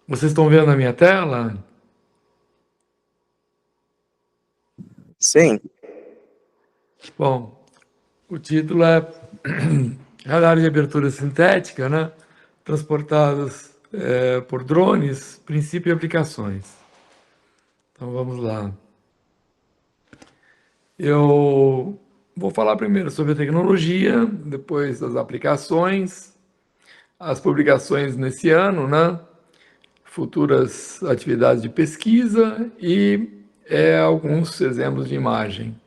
Vocês estão vendo a minha tela? Sim. Bom, o título é Radar de abertura sintética, né? Transportados por drones, princípio e aplicações. Então vamos lá. Eu vou falar primeiro sobre a tecnologia, depois as aplicações, as publicações nesse ano, né? Futuras atividades de pesquisa e alguns exemplos de imagem.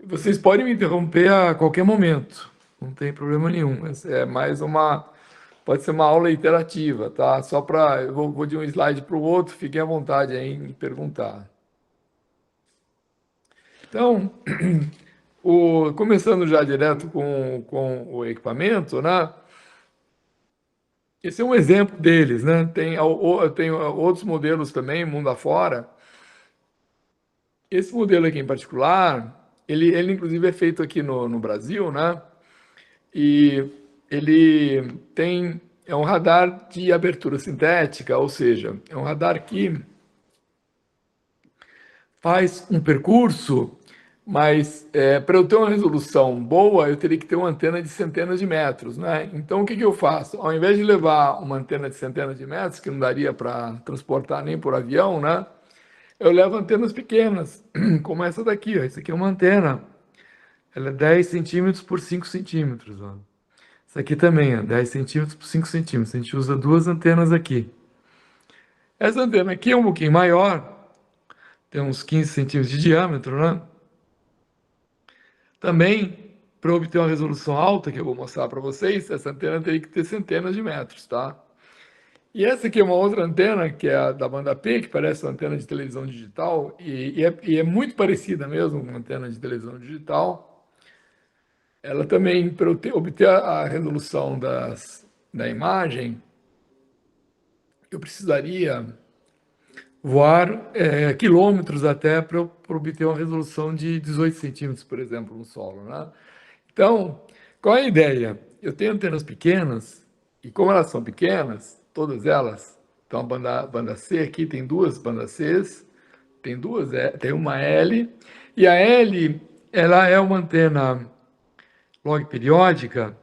Vocês podem me interromper a qualquer momento, não tem problema nenhum. Essa é mais uma, pode ser uma aula interativa, tá? Só para, eu vou de um slide para o outro, fiquem à vontade aí em perguntar. Então, começando já direto com o equipamento, né? Esse é um exemplo deles, né? Tem outros modelos também, mundo afora. Esse modelo aqui em particular, ele inclusive é feito aqui no Brasil, né? E ele é um radar de abertura sintética, ou seja, é um radar que faz um percurso, mas para eu ter uma resolução boa, eu teria que ter uma antena de centenas de metros, né? Então, o que eu faço? Ao invés de levar uma antena de centenas de metros, que não daria para transportar nem por avião, né? Eu levo antenas pequenas, como essa daqui, ó. Essa aqui é uma antena, ela é 10 centímetros por 5 centímetros, ó. Isso aqui também é 10 centímetros por 5 centímetros. A gente usa duas antenas aqui. Essa antena aqui é um pouquinho maior, tem uns 15 centímetros de diâmetro, né? Também, para obter uma resolução alta, que eu vou mostrar para vocês, essa antena teria que ter centenas de metros, tá? E essa aqui é uma outra antena, que é a da banda P, que parece uma antena de televisão digital, e é muito parecida mesmo com uma antena de televisão digital. Ela também, para obter a resolução da imagem, eu precisaria voar quilômetros até para obter uma resolução de 18 centímetros, por exemplo, no solo, né? Então, qual é a ideia? Eu tenho antenas pequenas, e como elas são pequenas, todas elas, então a banda C aqui tem duas bandas Cs, tem uma L, e a L, ela é uma antena log periódica,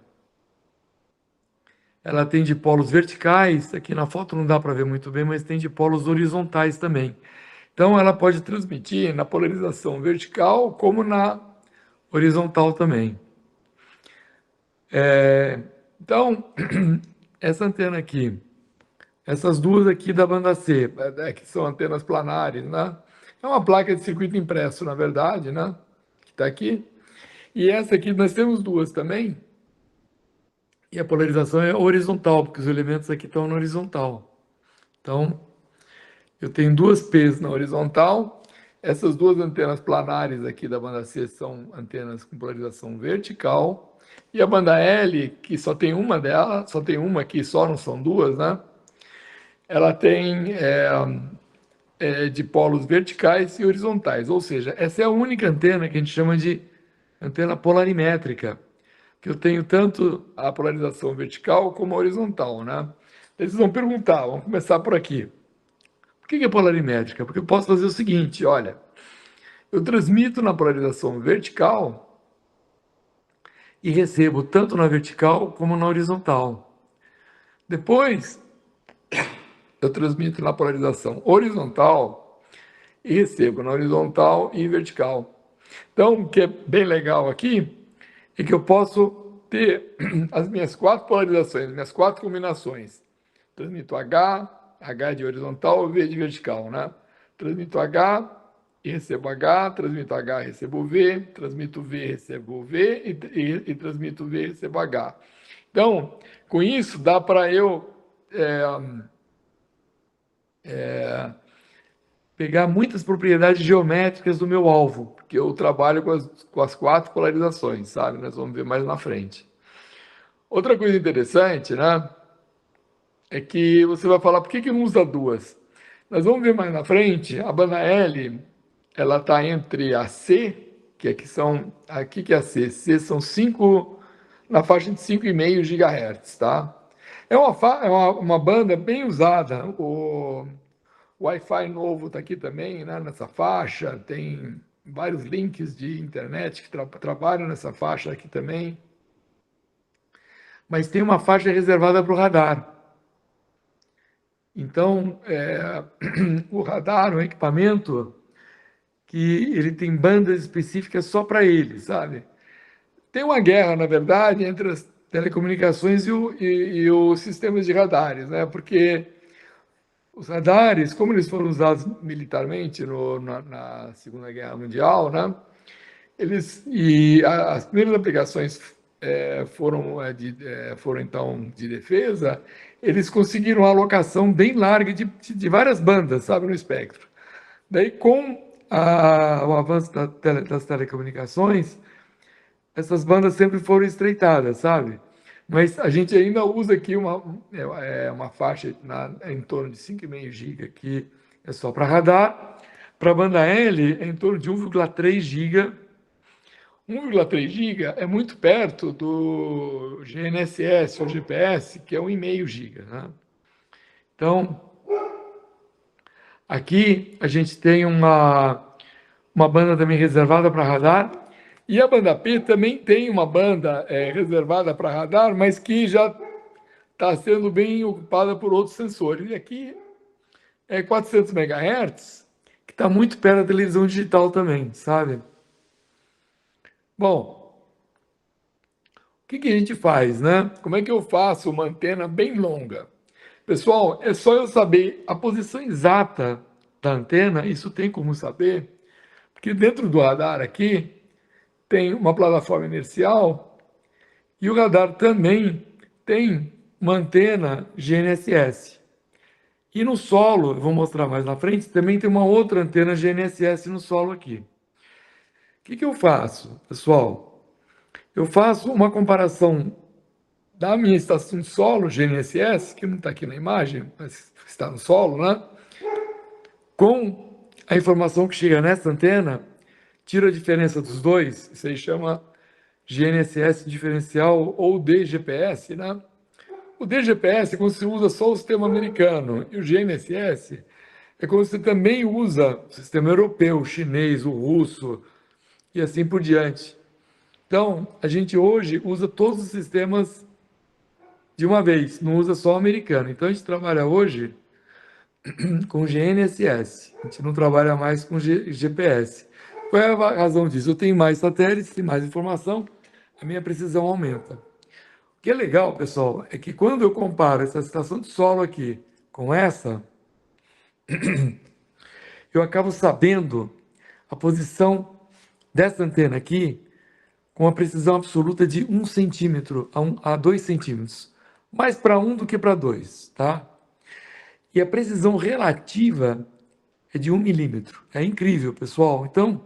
ela tem dipolos verticais, aqui na foto não dá para ver muito bem, mas tem dipolos horizontais também. Então, ela pode transmitir na polarização vertical como na horizontal também. Então, essa antena aqui, essas duas aqui da banda C, que são antenas planares, né? É uma placa de circuito impresso, na verdade, né? Que está aqui. E essa aqui, nós temos duas também. E a polarização é horizontal, porque os elementos aqui estão na horizontal. Então, eu tenho duas P's na horizontal. Essas duas antenas planares aqui da banda C são antenas com polarização vertical. E a banda L, que só tem uma dela, só tem uma aqui, só não são duas, né? Ela tem dipolos verticais e horizontais. Ou seja, essa é a única antena que a gente chama de antena polarimétrica, que eu tenho tanto a polarização vertical como a horizontal, né? Eles vão perguntar, vamos começar por aqui. Por que é polarimétrica? Porque eu posso fazer o seguinte, olha, eu transmito na polarização vertical e recebo tanto na vertical como na horizontal. Depois, eu transmito na polarização horizontal e recebo na horizontal e vertical. Então, o que é bem legal aqui é que eu posso ter as minhas quatro polarizações, minhas quatro combinações. Transmito H de horizontal, V de vertical, né? Transmito H e recebo H, transmito H e recebo V, transmito V e recebo V e transmito V e recebo H. Então, com isso, dá para eu pegar muitas propriedades geométricas do meu alvo, porque eu trabalho com as quatro polarizações, sabe? Nós vamos ver mais na frente. Outra coisa interessante, né? É que você vai falar, por que não usa duas? Nós vamos ver mais na frente, a banda L, ela está entre a C, que aqui que é a C? C são 5, na faixa de 5,5 GHz, tá? É uma banda bem usada. O Wi-Fi novo está aqui também, né, nessa faixa. Tem vários links de internet que trabalham nessa faixa aqui também. Mas tem uma faixa reservada para o radar. Então, o radar, o equipamento, que ele tem bandas específicas só para ele, sabe? Tem uma guerra, na verdade, entre as telecomunicações e os sistemas de radares, né? Porque os radares, como eles foram usados militarmente na Segunda Guerra Mundial, né? As primeiras aplicações foram então de defesa. Eles conseguiram uma alocação bem larga de várias bandas, sabe, no espectro. Daí, com o avanço das telecomunicações, essas bandas sempre foram estreitadas, sabe? Mas a gente ainda usa aqui uma faixa em torno de 5,5 GB, que é só para radar. Para a banda L, é em torno de 1,3 GB. 1,3 GB é muito perto do GNSS ou GPS, que é 1,5 GB, né? Então, aqui a gente tem uma banda também reservada para radar, e a banda P também tem uma banda reservada para radar, mas que já está sendo bem ocupada por outros sensores. E aqui é 400 MHz, que está muito perto da televisão digital também, sabe? Bom, o que a gente faz, né? Como é que eu faço uma antena bem longa? Pessoal, é só eu saber a posição exata da antena, isso tem como saber, porque dentro do radar aqui tem uma plataforma inercial e o radar também tem uma antena GNSS. E no solo, eu vou mostrar mais na frente, também tem uma outra antena GNSS no solo aqui. O que eu faço, pessoal? Eu faço uma comparação da minha estação de solo GNSS, que não está aqui na imagem, mas está no solo, né? Com a informação que chega nessa antena, tiro a diferença dos dois, isso aí chama GNSS diferencial ou DGPS, né? O DGPS é quando você usa só o sistema americano, e o GNSS é quando você também usa o sistema europeu, o chinês, o russo, e assim por diante. Então, a gente hoje usa todos os sistemas de uma vez, não usa só o americano. Então, a gente trabalha hoje com GNSS, a gente não trabalha mais com GPS. Qual é a razão disso? Eu tenho mais satélites, tenho mais informação, a minha precisão aumenta. O que é legal, pessoal, é que quando eu comparo essa estação de solo aqui com essa, eu acabo sabendo a posição dessa antena aqui com a precisão absoluta de 1 centímetro a 2 centímetros. Mais para 1 do que para 2, tá? E a precisão relativa é de 1 milímetro. É incrível, pessoal. Então,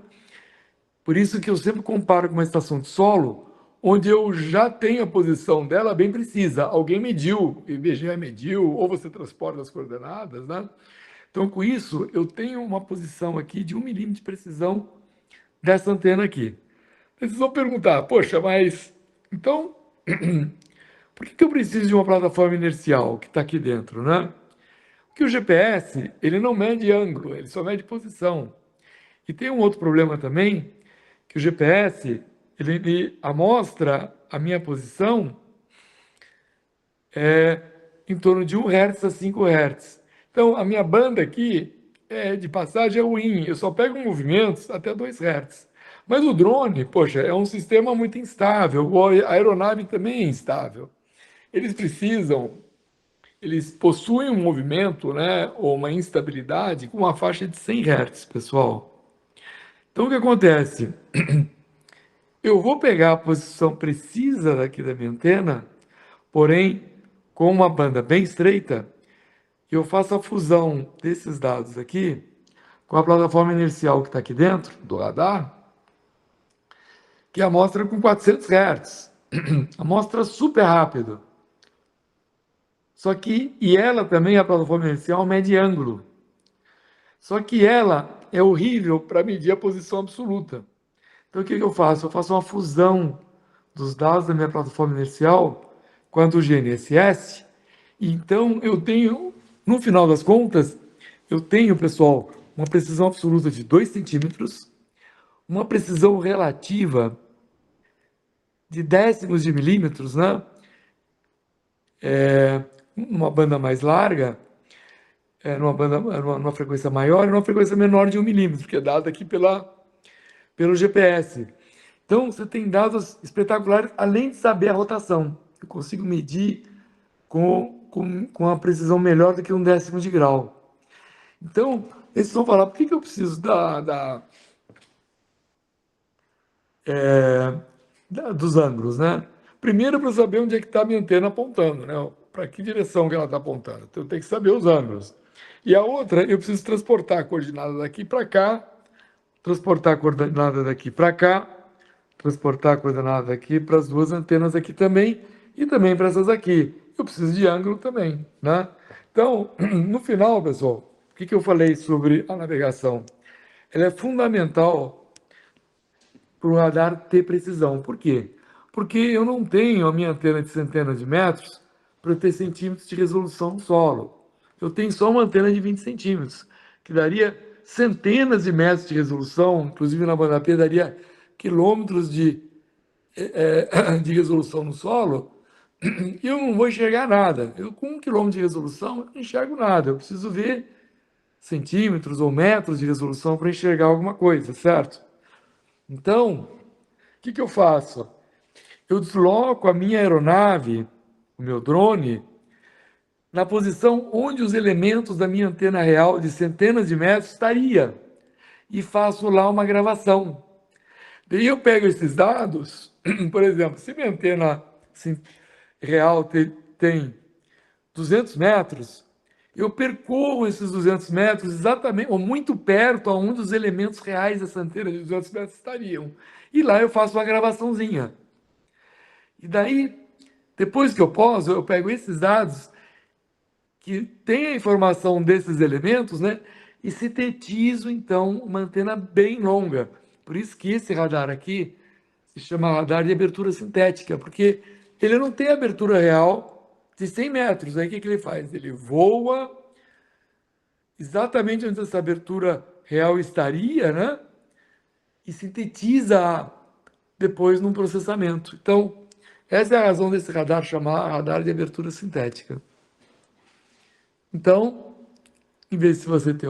por isso que eu sempre comparo com uma estação de solo, onde eu já tenho a posição dela bem precisa. Alguém mediu, IBGE mediu, ou você transporta as coordenadas, né? Então, com isso, eu tenho uma posição aqui de 1 milímetro de precisão dessa antena aqui. Vocês vão perguntar, poxa, mas então, por que eu preciso de uma plataforma inercial que está aqui dentro, né? Porque o GPS, ele não mede ângulo, ele só mede posição. E tem um outro problema também, que o GPS, ele amostra a minha posição em torno de 1 Hz a 5 Hz. Então, a minha banda aqui de passagem é ruim, eu só pego movimentos até 2 Hz. Mas o drone, poxa, é um sistema muito instável, a aeronave também é instável. Eles possuem um movimento, né, ou uma instabilidade com uma faixa de 100 Hz, pessoal. Então, o que acontece? Eu vou pegar a posição precisa daqui da minha antena, porém, com uma banda bem estreita, eu faço a fusão desses dados aqui com a plataforma inercial que está aqui dentro do radar, que amostra com 400 Hz. Amostra super rápido. Só que, e ela também, a plataforma inercial, mede ângulo. Só que ela é horrível para medir a posição absoluta. Então, o que eu faço? Eu faço uma fusão dos dados da minha plataforma inercial com a do GNSS Então, eu tenho, no final das contas, eu tenho, pessoal, uma precisão absoluta de 2 centímetros, uma precisão relativa de décimos de milímetros, né? Numa banda mais larga, numa frequência maior e numa frequência menor de 1 milímetro, que é dada aqui pelo GPS. Então, você tem dados espetaculares, além de saber a rotação. Eu consigo medir com a precisão melhor do que 1/10 de grau. Então, eles vão falar, por que eu preciso dos ângulos, né? Primeiro, para saber onde é que está a minha antena apontando, né? Para que direção que ela está apontando. Então, eu tenho que saber os ângulos. E a outra, eu preciso transportar a coordenada daqui para cá, transportar a coordenada daqui para cá, transportar a coordenada daqui para as duas antenas aqui também, e também para essas aqui. Eu preciso de ângulo também, né? Então, no final, pessoal, o que eu falei sobre a navegação? Ela é fundamental para o radar ter precisão. Por quê? Porque eu não tenho a minha antena de centenas de metros para ter centímetros de resolução no solo. Eu tenho só uma antena de 20 centímetros, que daria centenas de metros de resolução, inclusive na banda P daria quilômetros de resolução no solo, e eu não vou enxergar nada. Eu, com 1 quilômetro de resolução, eu não enxergo nada. Eu preciso ver centímetros ou metros de resolução para enxergar alguma coisa, certo? Então, o que eu faço? Eu desloco a minha aeronave, o meu drone, na posição onde os elementos da minha antena real de centenas de metros estaria e faço lá uma gravação. Daí eu pego esses dados, por exemplo, se minha antena real tem 200 metros, eu percorro esses 200 metros exatamente, ou muito perto aonde os elementos reais dessa antena de 200 metros estariam. E lá eu faço uma gravaçãozinha. E daí, depois que eu poso, eu pego esses dados que têm a informação desses elementos, né? E sintetizo, então, uma antena bem longa. Por isso que esse radar aqui se chama radar de abertura sintética, porque ele não tem abertura real de 100 metros. Aí o que ele faz? Ele voa exatamente onde essa abertura real estaria, né? E sintetiza depois num processamento. Então, essa é a razão desse radar chamar radar de abertura sintética. Então, em vez de você ter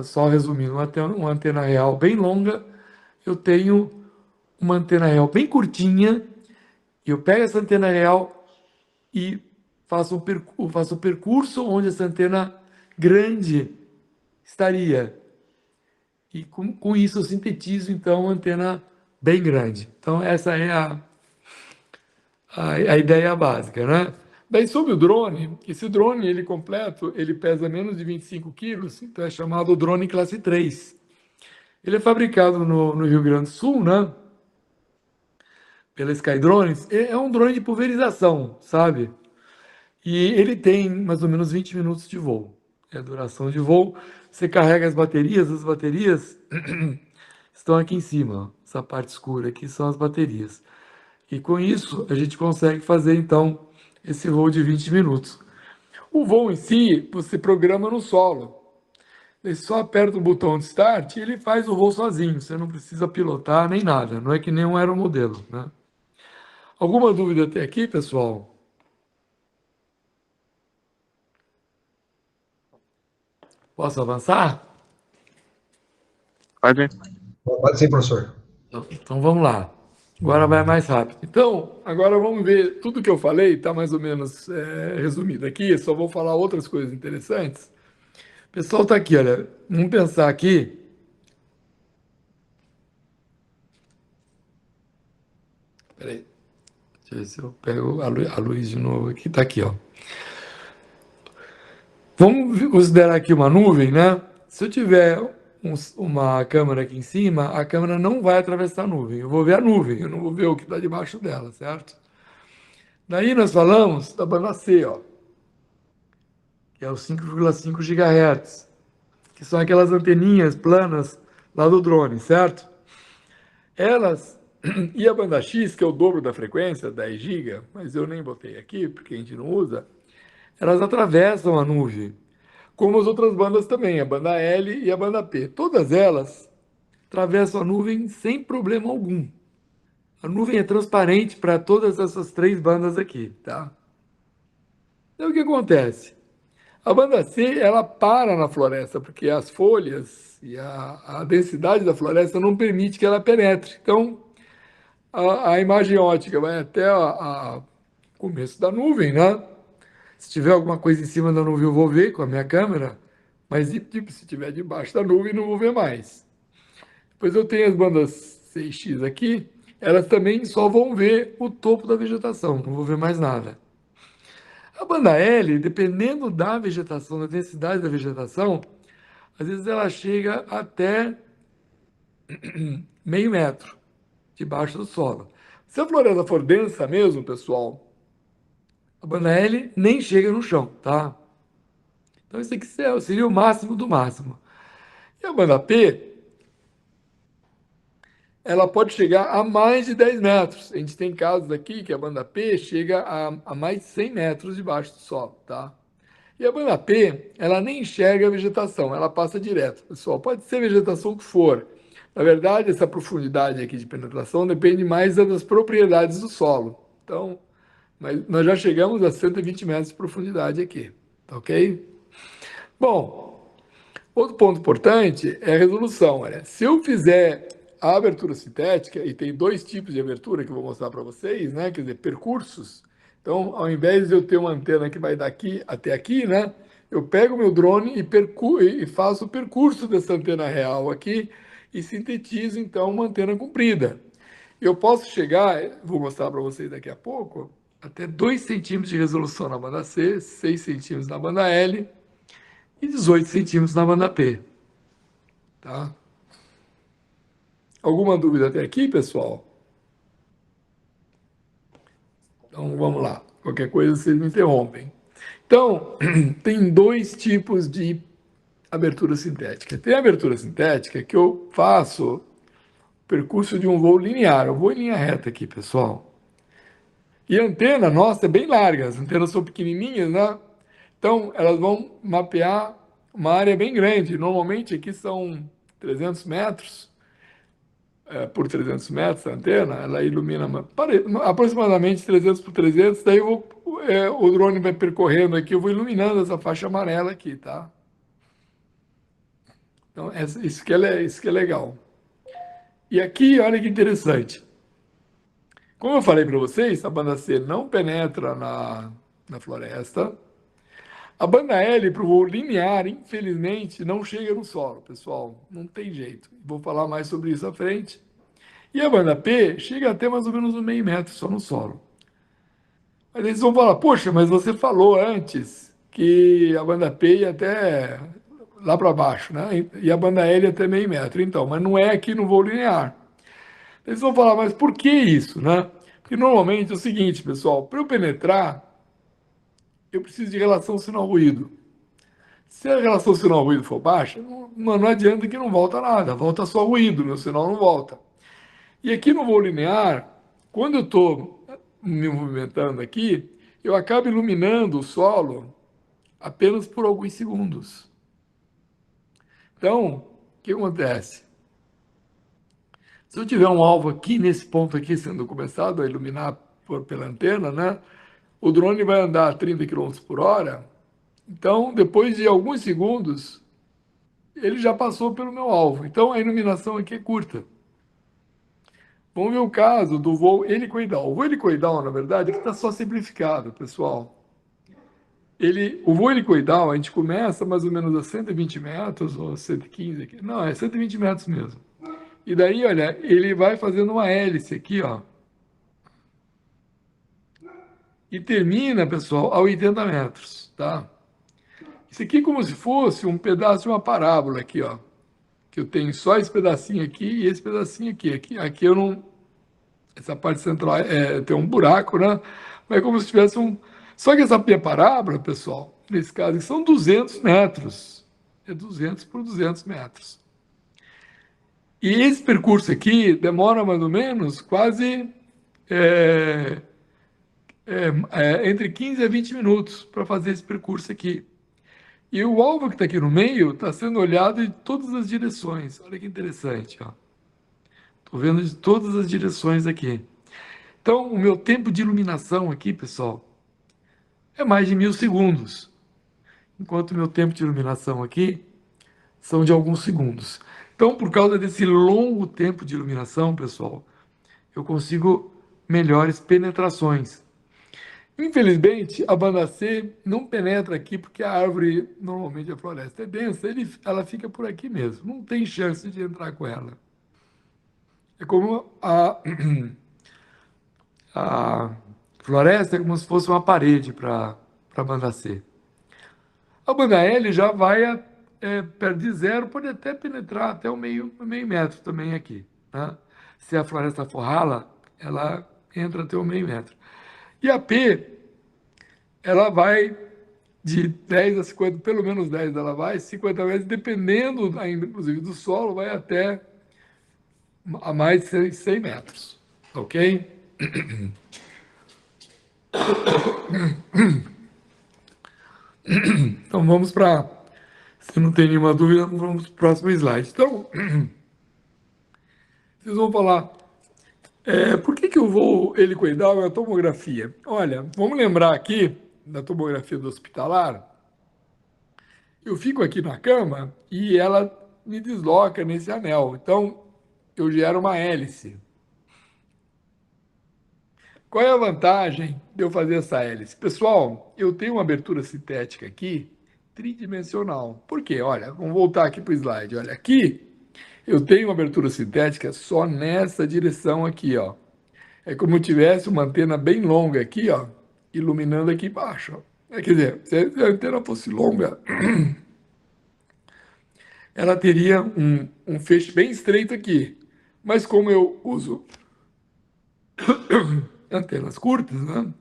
só resumindo, uma antena real bem longa, eu tenho uma antena real bem curtinha, e eu pego essa antena real e faço o percurso onde essa antena grande estaria. E com isso eu sintetizo, então, uma antena bem grande. Então, essa é a ideia básica, né? Daí, sobre o drone, esse drone, ele completo, ele pesa menos de 25 quilos, então é chamado drone classe 3. Ele é fabricado no Rio Grande do Sul, né? Pela Skydrones. É um drone de pulverização, sabe? E ele tem mais ou menos 20 minutos de voo. É a duração de voo. Você carrega as baterias estão aqui em cima. Essa parte escura aqui são as baterias. E com isso, a gente consegue fazer, então, esse voo de 20 minutos. O voo em si, você programa no solo. Você só aperta o botão de start e ele faz o voo sozinho. Você não precisa pilotar nem nada. Não é que nem um aeromodelo, né? Alguma dúvida até aqui, pessoal? Posso avançar? Pode? Pode sim, professor. Então vamos lá. Agora vai mais rápido. Então, agora vamos ver. Tudo que eu falei está mais ou menos resumido aqui. Só vou falar outras coisas interessantes. O pessoal está aqui, olha. Vamos pensar aqui. Peraí. Deixa eu ver se eu pego a luz de novo aqui. Está aqui, ó. Vamos considerar aqui uma nuvem, né? Se eu tiver uma câmera aqui em cima, a câmera não vai atravessar a nuvem. Eu vou ver a nuvem, eu não vou ver o que está debaixo dela, certo? Daí nós falamos da banda C, ó, que é os 5,5 GHz, que são aquelas anteninhas planas lá do drone, certo? Elas, e a banda X, que é o dobro da frequência, 10 GB, mas eu nem botei aqui, porque a gente não usa, elas atravessam a nuvem, como as outras bandas também, a banda L e a banda P. Todas elas atravessam a nuvem sem problema algum. A nuvem é transparente para todas essas três bandas aqui, tá? Então o que acontece? A banda C, ela para na floresta, porque as folhas e a densidade da floresta não permite que ela penetre. Então, a imagem ótica vai até o começo da nuvem, né? Se tiver alguma coisa em cima da nuvem, eu vou ver com a minha câmera, mas tipo, se tiver debaixo da nuvem, não vou ver mais. Depois eu tenho as bandas 6X aqui, elas também só vão ver o topo da vegetação, não vou ver mais nada. A banda L, dependendo da vegetação, da densidade da vegetação, às vezes ela chega até meio metro debaixo do solo. Se a floresta for densa mesmo, pessoal, a banda L nem chega no chão, tá? Então isso aqui seria o máximo do máximo. E a banda P, ela pode chegar a mais de 10 metros. A gente tem casos aqui que a banda P chega a mais de 100 metros debaixo do solo, tá? E a banda P, ela nem enxerga a vegetação, ela passa direto. Pessoal, pode ser vegetação que for. Na verdade, essa profundidade aqui de penetração depende mais das propriedades do solo. Então, mas nós já chegamos a 120 metros de profundidade aqui, tá ok? Bom, outro ponto importante é a resolução. Olha, se eu fizer a abertura sintética, e tem dois tipos de abertura que eu vou mostrar para vocês, né? Quer dizer, percursos. Então, ao invés de eu ter uma antena que vai daqui até aqui, né? Eu pego o meu drone e faço o percurso dessa antena real aqui e sintetizo, então, uma antena comprida. Eu posso chegar, vou mostrar para vocês daqui a pouco, até 2 centímetros de resolução na banda C, 6 centímetros na banda L e 18 centímetros na banda P. Tá? Alguma dúvida até aqui, pessoal? Então vamos lá. Qualquer coisa vocês me interrompem. Então, tem dois tipos de abertura sintética. Tem a abertura sintética que eu faço percurso de um voo linear. Eu vou em linha reta aqui, pessoal. E a antena, nossa, é bem larga. As antenas são pequenininhas, né? Então, elas vão mapear uma área bem grande. Normalmente aqui são 300 metros por 300 metros a antena. Ela ilumina aproximadamente 300 por 300. Daí o drone vai percorrendo aqui, eu vou iluminando essa faixa amarela aqui, tá? Então, isso que é legal. E aqui, olha que interessante. Como eu falei para vocês, a banda C não penetra na floresta. A banda L para o voo linear, infelizmente, não chega no solo, pessoal. Não tem jeito. Vou falar mais sobre isso à frente. E a banda P chega até mais ou menos um meio metro só no solo. Mas eles vão falar, poxa, mas você falou antes que a banda P ia até lá para baixo, né? E a banda L até meio metro. Então, mas não é aqui no voo linear. Eles vão falar, mas por que isso, né? Porque normalmente é o seguinte, pessoal, para eu penetrar, eu preciso de relação sinal-ruído. Se a relação sinal-ruído for baixa, não adianta que não volta nada, volta só ruído, meu sinal não volta. E aqui no voo linear, quando eu estou me movimentando aqui, eu acabo iluminando o solo apenas por alguns segundos. Então, o que acontece? Se eu tiver um alvo aqui, nesse ponto aqui, sendo começado a iluminar pela antena, né? O drone vai andar a 30 km por hora, então, depois de alguns segundos, ele já passou pelo meu alvo. Então, a iluminação aqui é curta. Vamos ver o caso do voo helicoidal. O voo helicoidal, na verdade, está só simplificado, pessoal. O voo helicoidal, a gente começa mais ou menos a 120 metros, ou 115 aqui. Não, é 120 metros mesmo. E daí, olha, ele vai fazendo uma hélice aqui, ó. E termina, pessoal, a 80 metros, tá? Isso aqui é como se fosse um pedaço de uma parábola aqui, ó. Que eu tenho só esse pedacinho aqui e esse pedacinho aqui. Aqui eu não... Essa parte central tem um buraco, né? Mas é como se tivesse um... Só que essa minha parábola, pessoal, nesse caso, são 200 metros. É 200 por 200 metros. E esse percurso aqui demora mais ou menos quase entre 15 a 20 minutos para fazer esse percurso aqui. E o alvo que está aqui no meio está sendo olhado em todas as direções. Olha que interessante, ó. Estou vendo de todas as direções aqui. Então, o meu tempo de iluminação aqui, pessoal, é mais de 1000 segundos. Enquanto o meu tempo de iluminação aqui são de alguns segundos. Então, por causa desse longo tempo de iluminação, pessoal, eu consigo melhores penetrações. Infelizmente, a banda C não penetra aqui porque a árvore, normalmente a floresta é densa, ela fica por aqui mesmo. Não tem chance de entrar com ela. É como a floresta é como se fosse uma parede para a banda C. A banda L já vai perto de zero, pode até penetrar até o meio metro também aqui. Né? Se a floresta for rala, ela entra até o meio metro. E a P, ela vai de 10 a 50, pelo menos 10 ela vai, 50 vezes, dependendo ainda, inclusive, do solo, vai até a mais de 100 metros. Ok? Então vamos para. Se não tem nenhuma dúvida, vamos para o próximo slide. Então, vocês vão falar. Por que eu vou helicoidal na tomografia? Olha, vamos lembrar aqui da tomografia do hospitalar. Eu fico aqui na cama e ela me desloca nesse anel. Então, eu gero uma hélice. Qual é a vantagem de eu fazer essa hélice? Pessoal, eu tenho uma abertura sintética aqui, tridimensional. Por quê? Olha, vamos voltar aqui para o slide. Olha, aqui eu tenho uma abertura sintética só nessa direção aqui, ó. É como se eu tivesse uma antena bem longa aqui, ó, iluminando aqui embaixo. Ó. Quer dizer, se a antena fosse longa, ela teria um feixe bem estreito aqui. Mas como eu uso antenas curtas, né?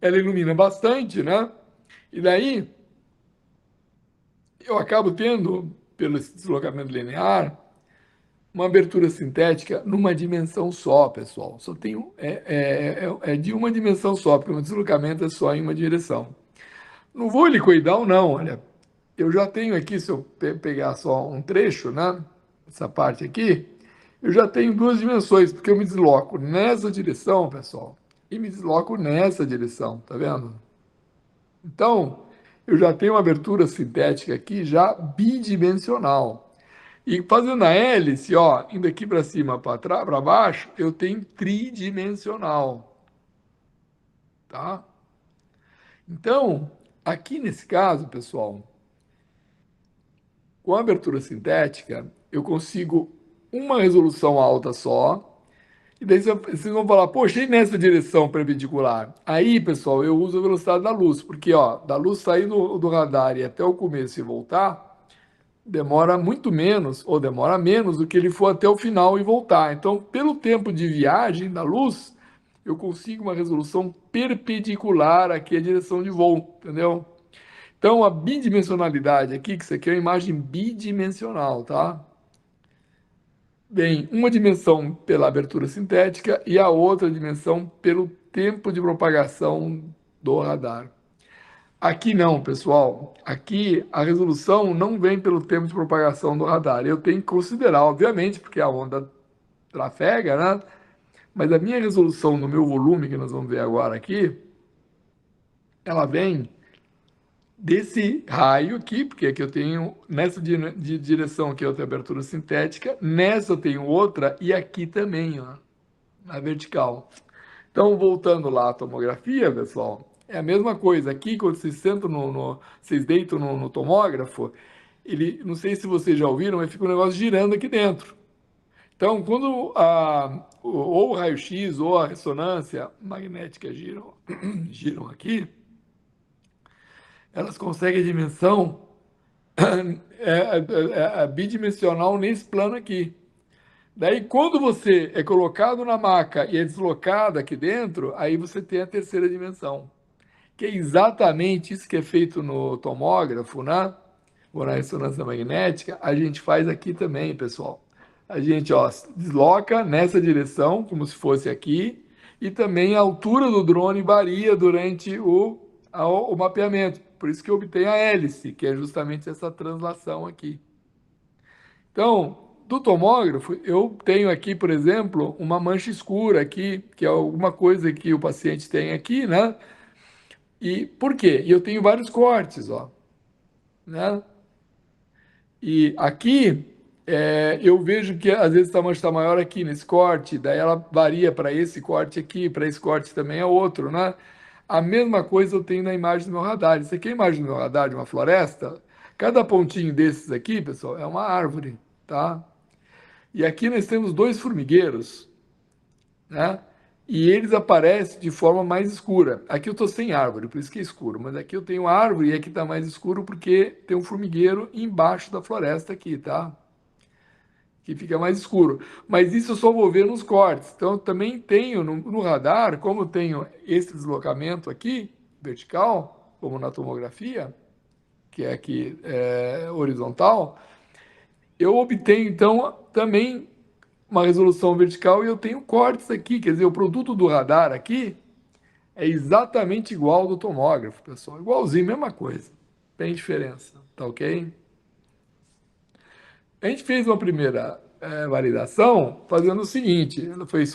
Ela ilumina bastante, né? E daí eu acabo tendo, pelo deslocamento linear, uma abertura sintética numa dimensão só, pessoal. Só tenho é de uma dimensão só, porque o deslocamento é só em uma direção. No voo helicoidal, não. Olha, eu já tenho aqui, se eu pegar só um trecho, né? Essa parte aqui, eu já tenho duas dimensões, porque eu me desloco nessa direção, pessoal, e me desloco nessa direção, tá vendo? Então, eu já tenho uma abertura sintética aqui já bidimensional. E fazendo a hélice, ó, indo aqui para cima, para baixo, eu tenho tridimensional, tá? Então, aqui nesse caso, pessoal, com a abertura sintética, eu consigo uma resolução alta só, e daí vocês vão falar, poxa, e nessa direção perpendicular? Aí, pessoal, eu uso a velocidade da luz, porque ó, da luz sair do radar e até o começo e voltar, demora muito menos, ou demora menos do que ele for até o final e voltar. Então, pelo tempo de viagem da luz, eu consigo uma resolução perpendicular aqui à direção de voo, entendeu? Então, a bidimensionalidade aqui, que isso aqui é uma imagem bidimensional, tá? Bem, uma dimensão pela abertura sintética e a outra dimensão pelo tempo de propagação do radar. Aqui não, pessoal. Aqui a resolução não vem pelo tempo de propagação do radar. Eu tenho que considerar, obviamente, porque a onda trafega, né? Mas a minha resolução no meu volume, que nós vamos ver agora aqui, ela vem desse raio aqui, porque aqui eu tenho, nessa de direção aqui eu tenho abertura sintética, nessa eu tenho outra, e aqui também, ó, na vertical. Então, voltando lá à tomografia, pessoal, é a mesma coisa. Aqui, quando vocês sentam vocês deitam no tomógrafo, ele, não sei se vocês já ouviram, mas fica um negócio girando aqui dentro. Então, quando ou o raio-x ou a ressonância magnética giram aqui, elas conseguem a dimensão bidimensional nesse plano aqui. Daí, quando você é colocado na maca e é deslocado aqui dentro, aí você tem a terceira dimensão, que é exatamente isso que é feito no tomógrafo, né? Ou na ressonância magnética, a gente faz aqui também, pessoal. A gente, ó, desloca nessa direção, como se fosse aqui, e também a altura do drone varia durante o mapeamento. Por isso que eu obtenho a hélice, que é justamente essa translação aqui. Então, do tomógrafo, eu tenho aqui, por exemplo, uma mancha escura aqui, que é alguma coisa que o paciente tem aqui, né? E por quê? E eu tenho vários cortes, ó, né? E aqui eu vejo que às vezes a mancha está maior aqui nesse corte, daí ela varia para esse corte aqui, para esse corte também é outro, né? A mesma coisa eu tenho na imagem do meu radar. Isso aqui é a imagem do meu radar de uma floresta. Cada pontinho desses aqui, pessoal, é uma árvore, tá? E aqui nós temos dois formigueiros, né? E eles aparecem de forma mais escura. Aqui eu estou sem árvore, por isso que é escuro. Mas aqui eu tenho árvore e aqui está mais escuro porque tem um formigueiro embaixo da floresta aqui, tá? Que fica mais escuro. Mas isso eu só vou ver nos cortes. Então eu também tenho no radar, como eu tenho esse deslocamento aqui, vertical, como na tomografia, que é aqui horizontal, eu obtenho então também uma resolução vertical e eu tenho cortes aqui, quer dizer, o produto do radar aqui é exatamente igual ao do tomógrafo, pessoal, igualzinho, mesma coisa, tem diferença, tá ok? A gente fez uma primeira validação fazendo o seguinte,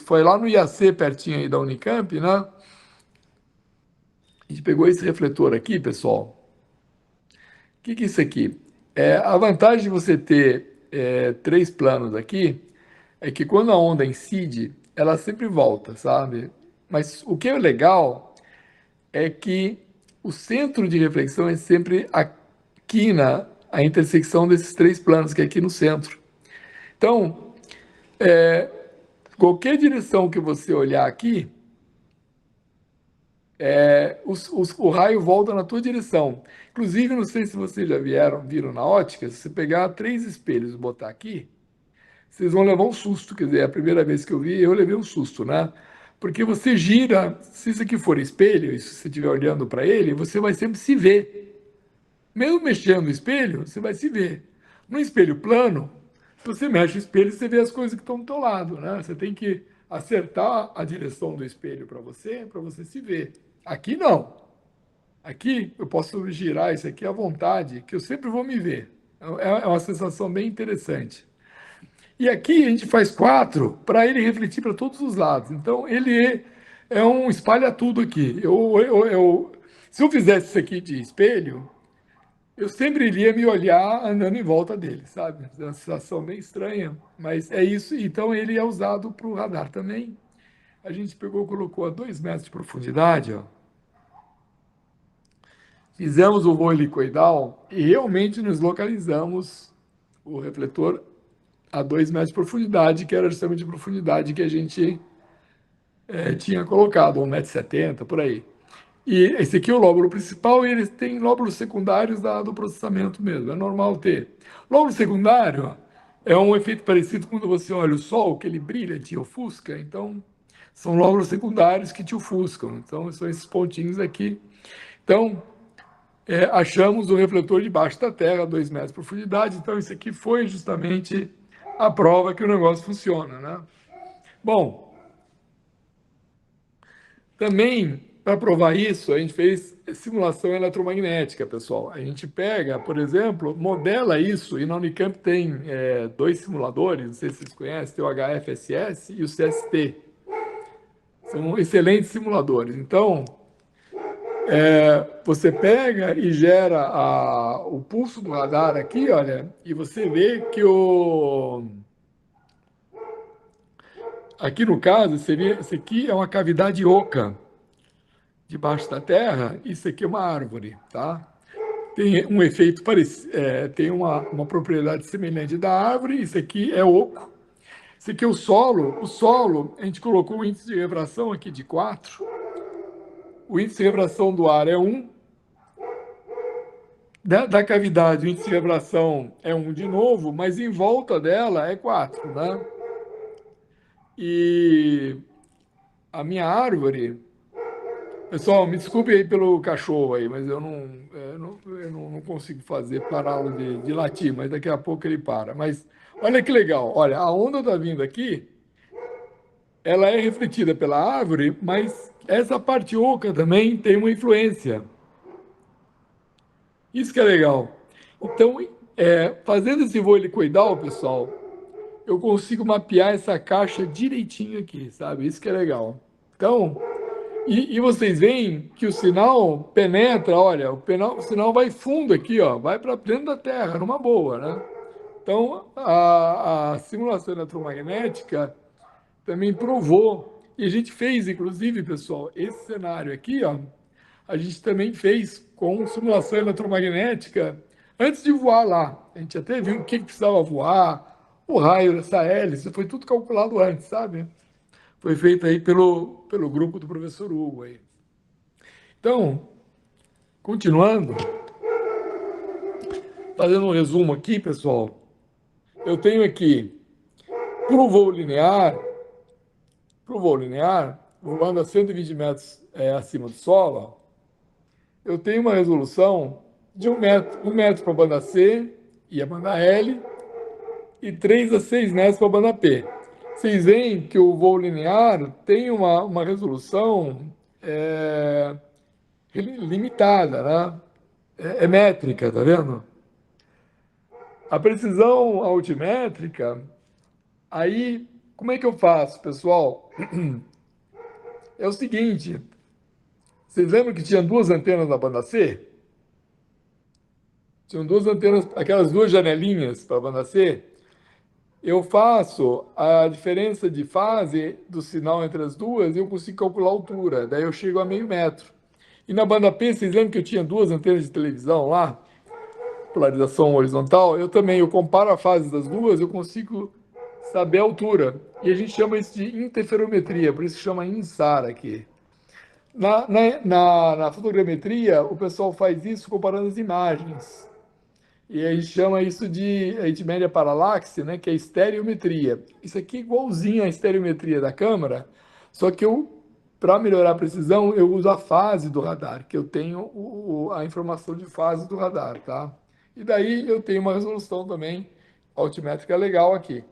foi lá no IAC, pertinho aí da Unicamp, né? A gente pegou esse refletor aqui, pessoal. O que é isso aqui? A vantagem de você ter três planos aqui é que quando a onda incide, ela sempre volta, sabe? Mas o que é legal é que o centro de reflexão é sempre aqui na a intersecção desses três planos, que é aqui no centro. Então, qualquer direção que você olhar aqui, o raio volta na tua direção. Inclusive, não sei se vocês já viram na ótica, se você pegar três espelhos e botar aqui, vocês vão levar um susto. Quer dizer, a primeira vez que eu vi, eu levei um susto, né? Porque você gira, se isso aqui for espelho, e se você estiver olhando para ele, você vai sempre se ver. Mesmo mexendo no espelho, você vai se ver. No espelho plano, se você mexe o espelho, você vê as coisas que estão do teu lado, né? Você tem que acertar a direção do espelho para você se ver. Aqui não. Aqui eu posso girar isso aqui à vontade, que eu sempre vou me ver. É uma sensação bem interessante. E aqui a gente faz quatro para ele refletir para todos os lados. Então ele é um espalha tudo aqui. Se eu fizesse isso aqui de espelho, eu sempre iria me olhar andando em volta dele, sabe? É uma sensação bem estranha, mas é isso. Então ele é usado para o radar também. A gente pegou, colocou a 2 metros de profundidade, ó. Fizemos o voo helicoidal e realmente nos localizamos o refletor a 2 metros de profundidade, que era justamente a profundidade que a gente tinha colocado, 1,70 m, por aí. E esse aqui é o lóbulo principal e eles têm lóbulos secundários do processamento mesmo, é normal ter. Lóbulo secundário é um efeito parecido quando você olha o sol, que ele brilha, te ofusca, então são lóbulos secundários que te ofuscam, então são esses pontinhos aqui. Então, achamos o refletor debaixo da terra, 2 metros de profundidade, então isso aqui foi justamente a prova que o negócio funciona, né? Bom, também, para provar isso, a gente fez simulação eletromagnética, pessoal. A gente pega, por exemplo, modela isso, e na Unicamp tem dois simuladores, não sei se vocês conhecem, tem o HFSS e o CST. São excelentes simuladores. Então, você pega e gera o pulso do radar aqui, olha, e você vê que aqui no caso, seria, isso aqui é uma cavidade oca debaixo da terra, isso aqui é uma árvore, tá? Tem um efeito parecido, tem uma propriedade semelhante da árvore, isso aqui é oco. Isso aqui é o solo, a gente colocou o índice de refração aqui de 4, o índice de refração do ar é 1, da cavidade o índice de refração é 1 de novo, mas em volta dela é 4, né? E a minha árvore, pessoal, me desculpe aí pelo cachorro aí, mas eu não consigo fazer pará-lo de latir, mas daqui a pouco ele para. Mas olha que legal, olha, a onda está vindo aqui ela é refletida pela árvore, mas essa parte oca também tem uma influência. Isso que é legal. Então, fazendo esse voo helicoidal, pessoal, eu consigo mapear essa caixa direitinho aqui, sabe? Isso que é legal. Então, e vocês veem que o sinal penetra, olha, o sinal vai fundo aqui, ó, vai para dentro da Terra, numa boa, né? Então, a simulação eletromagnética também provou, e a gente fez, inclusive, pessoal, esse cenário aqui, ó, a gente também fez com simulação eletromagnética antes de voar lá. A gente até viu o que precisava voar, o raio dessa hélice, foi tudo calculado antes, sabe? Foi feito aí pelo grupo do professor Hugo aí. Então, continuando, fazendo um resumo aqui, pessoal, eu tenho aqui, para o voo linear, voando a 120 metros acima do solo, eu tenho uma resolução de 1 metro para a banda C e a banda L, e 3 a 6 metros para a banda P. Vocês veem que o voo linear tem uma resolução limitada, né? É métrica, tá vendo? A precisão altimétrica, aí, como é que eu faço, pessoal? É o seguinte, vocês lembram que tinha duas antenas na banda C? Tinham duas antenas, aquelas duas janelinhas para a banda C. Eu faço a diferença de fase do sinal entre as duas e eu consigo calcular a altura. Daí eu chego a meio metro. E na banda P, vocês lembram que eu tinha duas antenas de televisão lá? Polarização horizontal. Eu comparo a fase das duas, eu consigo saber a altura. E a gente chama isso de interferometria, por isso chama INSAR aqui. Na fotogrametria, o pessoal faz isso comparando as imagens. E a gente chama isso a gente mede a paralaxe, né, que é a estereometria. Isso aqui é igualzinho à estereometria da câmera, só que para melhorar a precisão, eu uso a fase do radar, que eu tenho a informação de fase do radar, tá? E daí eu tenho uma resolução também altimétrica legal aqui.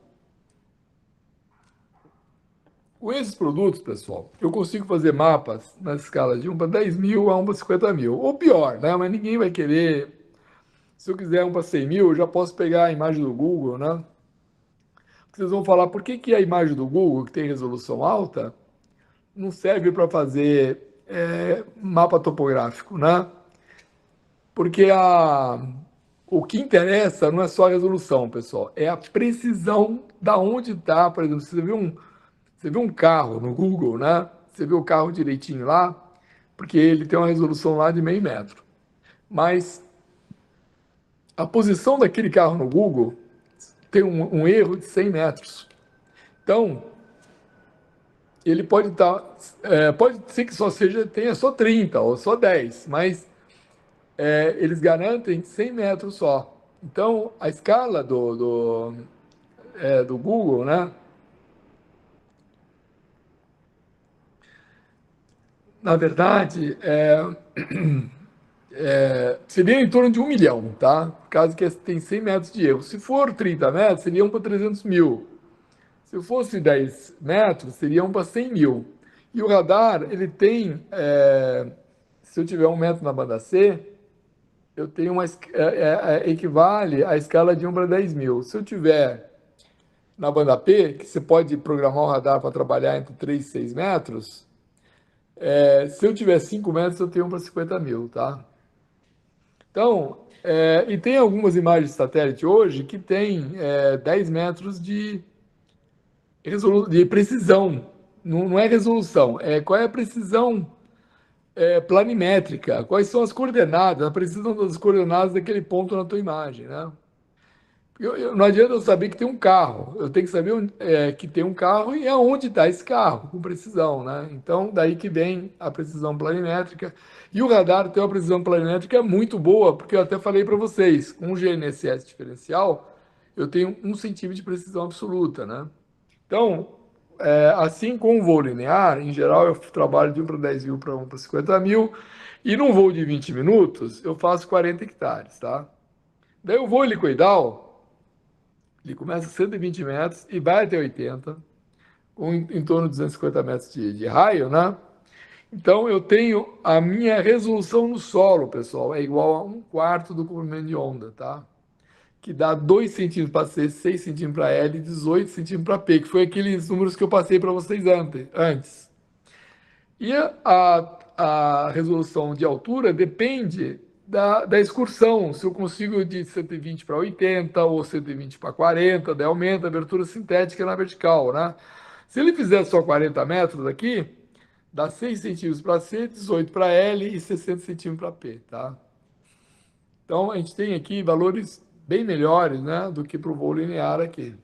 Com esses produtos, pessoal, eu consigo fazer mapas na escala de 1 para 10 mil a 1 para 50 mil. Ou pior, né? Mas ninguém vai querer. Se eu quiser 1 para 100 mil, eu já posso pegar a imagem do Google, né? Vocês vão falar por que a imagem do Google, que tem resolução alta, não serve para fazer mapa topográfico, né? Porque o que interessa não é só a resolução, pessoal, é a precisão da onde está. Por exemplo, você vê um carro no Google, né? Você vê o carro direitinho lá, porque ele tem uma resolução lá de meio metro. Mas a posição daquele carro no Google tem um erro de 100 metros. Então, ele pode estar, pode ser que tenha só 30 ou só 10, mas eles garantem 100 metros só. Então, a escala do Google, né? Na verdade, seria em torno de 1 milhão, tá? Caso que tem 100 metros de erro. Se for 30 metros, seria 1 para 300 mil. Se fosse 10 metros, seria 1 para 100 mil. E o radar, ele tem, se eu tiver 1 metro na banda C, eu tenho equivale à escala de 1 para 10 mil. Se eu tiver na banda P, que você pode programar o radar para trabalhar entre 3 e 6 metros, se eu tiver 5 metros, eu tenho 1 para 50 mil, tá? Então, e tem algumas imagens de satélite hoje que tem 10 metros de precisão. Não é resolução, qual é a precisão planimétrica, quais são as coordenadas, a precisão das coordenadas daquele ponto na tua imagem, né? Não adianta eu saber que tem um carro, eu tenho que saber que tem um carro e aonde está esse carro, com precisão, né? Então, daí que vem a precisão planimétrica. E o radar tem uma precisão planimétrica muito boa, porque eu até falei para vocês, com o GNSS diferencial, eu tenho 1 centímetro de precisão absoluta, né? Então, assim como o voo linear, em geral eu trabalho de 1 para 10 mil para 1 para 50 mil, e num voo de 20 minutos eu faço 40 hectares, tá? Daí o voo helicoidal, ele começa a 120 metros e vai até 80. com em torno de 250 metros de raio, né? Então, eu tenho a minha resolução no solo, pessoal, é igual a 1/4 do comprimento de onda, tá? Que dá 2 centímetros para C, 6 centímetros para L e 18 centímetros para P, que foi aqueles números que eu passei para vocês antes. E a resolução de altura depende da excursão, se eu consigo de 120 para 80 ou 120 para 40, daí aumenta a abertura sintética na vertical, né? Se ele fizer só 40 metros aqui, dá 6 centímetros para C, 18 para L e 60 centímetros para P, tá? Então, a gente tem aqui valores bem melhores, né, do que para o voo linear aqui.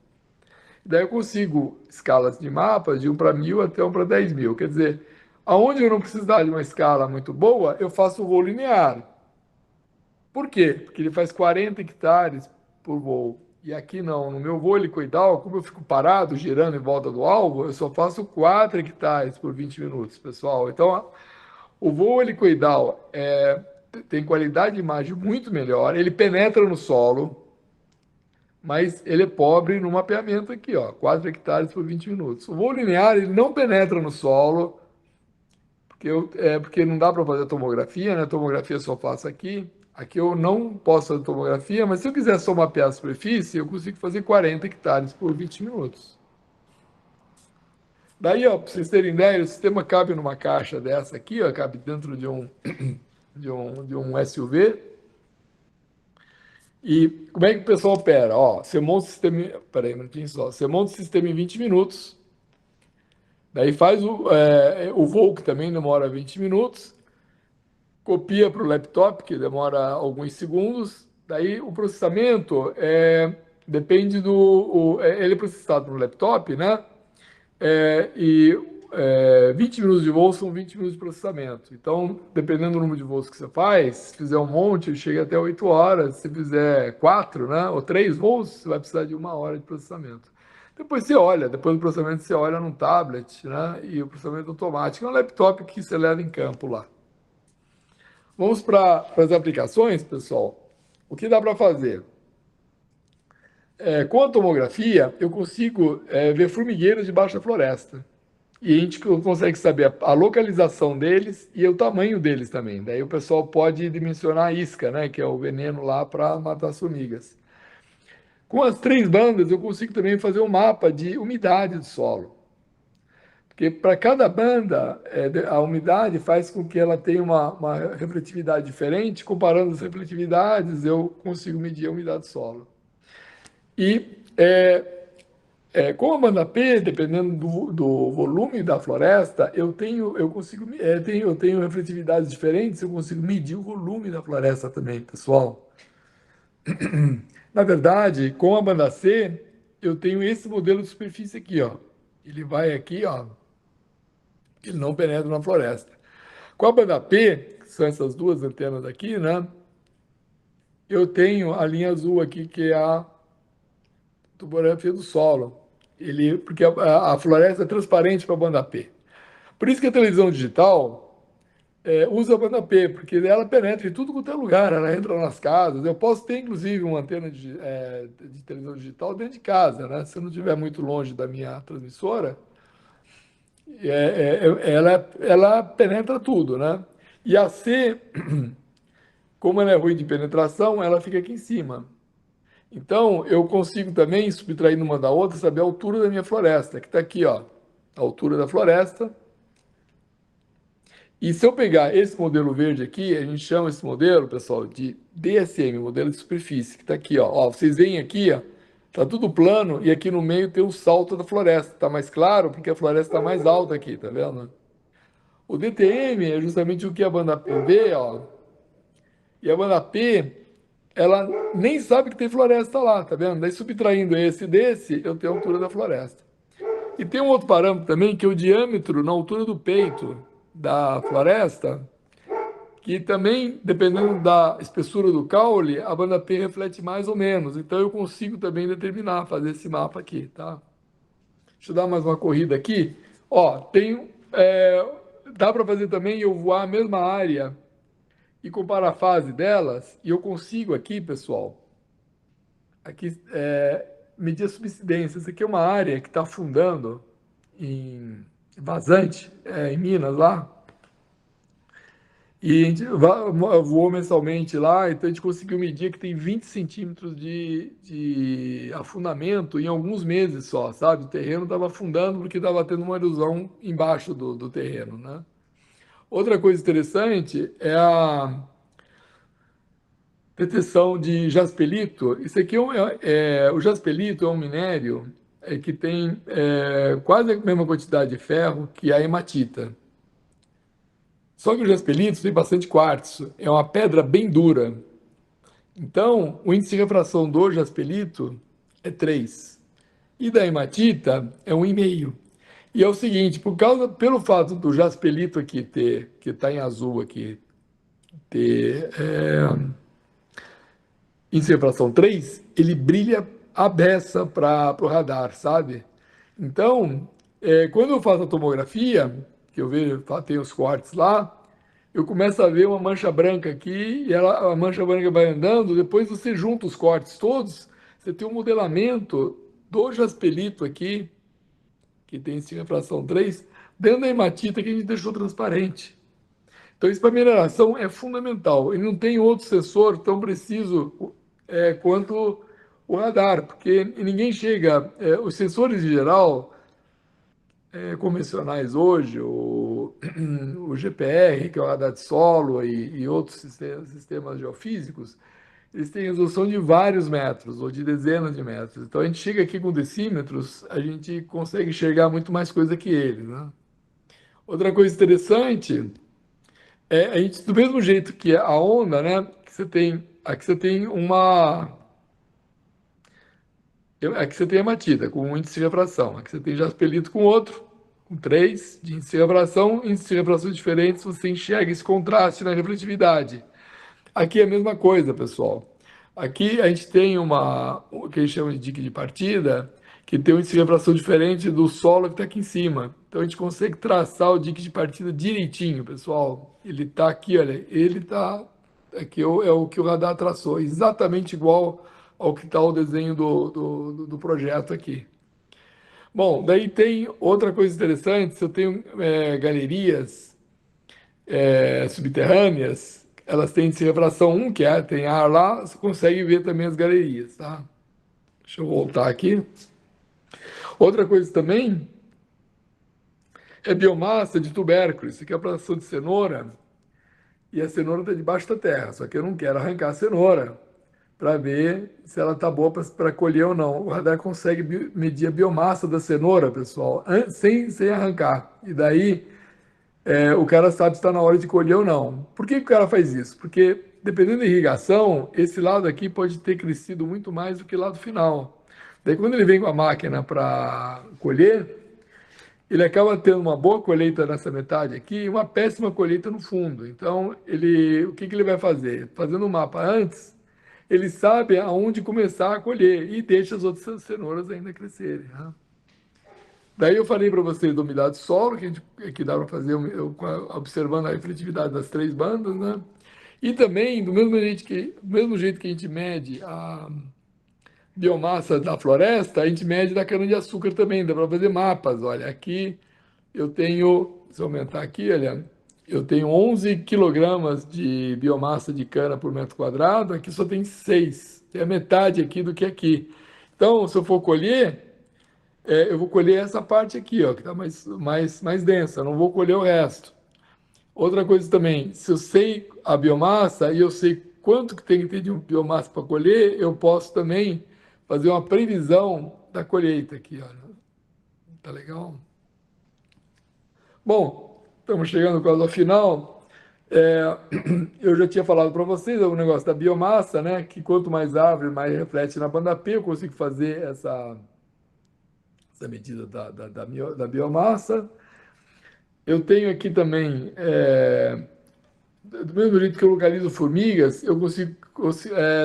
Daí eu consigo escalas de mapas de 1 para 1.000 até 1 para 10.000. Quer dizer, aonde eu não precisar de uma escala muito boa, eu faço o voo linear. Por quê? Porque ele faz 40 hectares por voo. E aqui não, no meu voo helicoidal, como eu fico parado, girando em volta do alvo, eu só faço 4 hectares por 20 minutos, pessoal. Então, o voo helicoidal tem qualidade de imagem muito melhor, ele penetra no solo, mas ele é pobre no mapeamento aqui, ó, 4 hectares por 20 minutos. O voo linear, ele não penetra no solo, porque não dá para fazer tomografia, né? A tomografia eu só faço aqui. Aqui eu não posso fazer tomografia, mas se eu quiser só mapear a superfície, eu consigo fazer 40 hectares por 20 minutos. Daí, ó, para vocês terem ideia, o sistema cabe numa caixa dessa aqui, ó, cabe dentro de um SUV. E como é que o pessoal opera? Ó, você monta o sistema. Peraí, um minutinho só. Você monta o sistema em 20 minutos. Daí faz o voo, que também demora 20 minutos. Copia para o laptop, que demora alguns segundos. Daí o processamento depende ele é processado no laptop, né? E 20 minutos de voo são 20 minutos de processamento. Então, dependendo do número de voos que você faz, se fizer um monte, chega até 8 horas. Se fizer 4, né, ou 3 voos, você vai precisar de 1 hora de processamento. Depois você olha, depois do processamento você olha num tablet, né, e o processamento automático é um laptop que você leva em campo lá. Vamos para as aplicações, pessoal. O que dá para fazer? Com a tomografia, eu consigo ver formigueiros debaixo da floresta. E a gente consegue saber a localização deles e o tamanho deles também. Daí o pessoal pode dimensionar a isca, né, que é o veneno lá para matar as formigas. Com as 3 bandas, eu consigo também fazer um mapa de umidade do solo. Porque para cada banda, a umidade faz com que ela tenha uma refletividade diferente. Comparando as refletividades, eu consigo medir a umidade do solo. E com a banda P, dependendo do volume da floresta, eu tenho refletividades diferentes, eu consigo medir o volume da floresta também, pessoal. Na verdade, com a banda C, eu tenho esse modelo de superfície aqui, ó. Ele vai aqui, ó. Ele não penetra na floresta. Com a banda P, que são essas 2 antenas aqui, né? Eu tenho a linha azul aqui, que é a topografia do solo. Porque a floresta é transparente para a banda P. Por isso que a televisão digital usa a banda P, porque ela penetra em tudo quanto é lugar, ela entra nas casas. Eu posso ter, inclusive, uma antena de televisão digital dentro de casa, né? Se eu não estiver muito longe da minha transmissora, ela penetra tudo, né? E a C, como ela é ruim de penetração, ela fica aqui em cima. Então, eu consigo também, subtraindo uma da outra, saber a altura da minha floresta, que está aqui, ó, a altura da floresta. E se eu pegar esse modelo verde aqui, a gente chama esse modelo, pessoal, de DSM, modelo de superfície, que está aqui, ó. Vocês veem aqui, ó, tá tudo plano e aqui no meio tem o salto da floresta. Tá mais claro porque a floresta está mais alta aqui, tá vendo? O DTM é justamente o que a banda P vê, ó. E a banda P, ela nem sabe que tem floresta lá, tá vendo? Daí subtraindo esse desse, eu tenho a altura da floresta. E tem um outro parâmetro também, que é o diâmetro na altura do peito da floresta, que também, dependendo da espessura do caule, a banda P reflete mais ou menos. Então eu consigo também determinar, fazer esse mapa aqui, tá? Deixa eu dar mais uma corrida aqui. Ó, dá para fazer também eu voar a mesma área e comparar a fase delas, e eu consigo aqui, pessoal, aqui medir a subsidência. Isso aqui é uma área que está afundando em Vazante, em Minas, lá. E a gente voou mensalmente lá, então a gente conseguiu medir que tem 20 centímetros de afundamento em alguns meses só, sabe? O terreno estava afundando porque estava tendo uma erosão embaixo do terreno, né? Outra coisa interessante é a detecção de jaspelito. Isso aqui o jaspelito é um minério que tem quase a mesma quantidade de ferro que a hematita. Só que o jaspelito tem bastante quartzo, é uma pedra bem dura. Então, o índice de refração do jaspelito é 3. E da hematita é 1,5. E é o seguinte, pelo fato do jaspelito aqui ter, que está em azul aqui, ter índice de refração 3, ele brilha a beça para o radar, sabe? Então, quando eu faço a tomografia, que eu vejo, tem os cortes lá, eu começo a ver uma mancha branca aqui, e a mancha branca vai andando, depois você junta os cortes todos, você tem um modelamento do jaspelito aqui, que tem esse refração 3, dentro da hematita que a gente deixou transparente. Então, isso para mineração é fundamental. E não tem outro sensor tão preciso quanto o radar, porque ninguém chega. Os sensores em geral, convencionais hoje, o GPR, que é o radar de solo, e outros sistemas geofísicos, eles têm resolução de vários metros, ou de dezenas de metros. Então, a gente chega aqui com decímetros, a gente consegue enxergar muito mais coisa que eles, né? Outra coisa interessante a gente, do mesmo jeito que a onda, né? Aqui você tem aqui você tem a hematita com um índice de refração. Aqui você tem jaspelito com outro, com 3 de índice de refração, índice de refração diferentes, você enxerga esse contraste na refletividade. Aqui é a mesma coisa, pessoal. Aqui a gente tem o que a gente chama de dique de partida, que tem um índice de refração diferente do solo que está aqui em cima. Então a gente consegue traçar o dique de partida direitinho, pessoal. Ele está aqui, olha, ele está aqui é o que o radar traçou, exatamente igual ao que está o desenho do projeto aqui. Bom, daí tem outra coisa interessante, se eu tenho galerias subterrâneas, elas têm índice de refração 1, que tem ar lá, você consegue ver também as galerias, tá? Deixa eu voltar aqui. Outra coisa também é biomassa de tubérculo. Isso aqui é a plantação de cenoura, e a cenoura está debaixo da terra, só que eu não quero arrancar a cenoura para ver se ela está boa para colher ou não. O radar consegue medir a biomassa da cenoura, pessoal, sem arrancar. E daí o cara sabe se está na hora de colher ou não. Por que o cara faz isso? Porque, dependendo da irrigação, esse lado aqui pode ter crescido muito mais do que o lado final. Daí, quando ele vem com a máquina para colher, ele acaba tendo uma boa colheita nessa metade aqui e uma péssima colheita no fundo. Então, o que ele vai fazer? Fazendo um mapa antes, ele sabe aonde começar a colher e deixa as outras cenouras ainda crescerem, né? Daí eu falei para vocês da umidade do solo, que dá para fazer observando a refletividade das 3 bandas, né? E também, do mesmo jeito que a gente mede a biomassa da floresta, a gente mede da cana-de-açúcar também, dá para fazer mapas. Olha, aqui eu tenho, se eu aumentar aqui, olha, eu tenho 11 quilogramas de biomassa de cana por metro quadrado, aqui só tem 6, é a metade aqui do que aqui. Então, se eu for colher, eu vou colher essa parte aqui, ó, que está mais densa, não vou colher o resto. Outra coisa também, se eu sei a biomassa e eu sei quanto que tem que ter de biomassa para colher, eu posso também fazer uma previsão da colheita aqui, ó. Tá legal? Bom, estamos chegando quase ao final. Eu já tinha falado para vocês o negócio da biomassa, né? Que quanto mais árvore, mais reflete na banda P, eu consigo fazer essa medida da biomassa. Eu tenho aqui também, do mesmo jeito que eu localizo formigas, eu consigo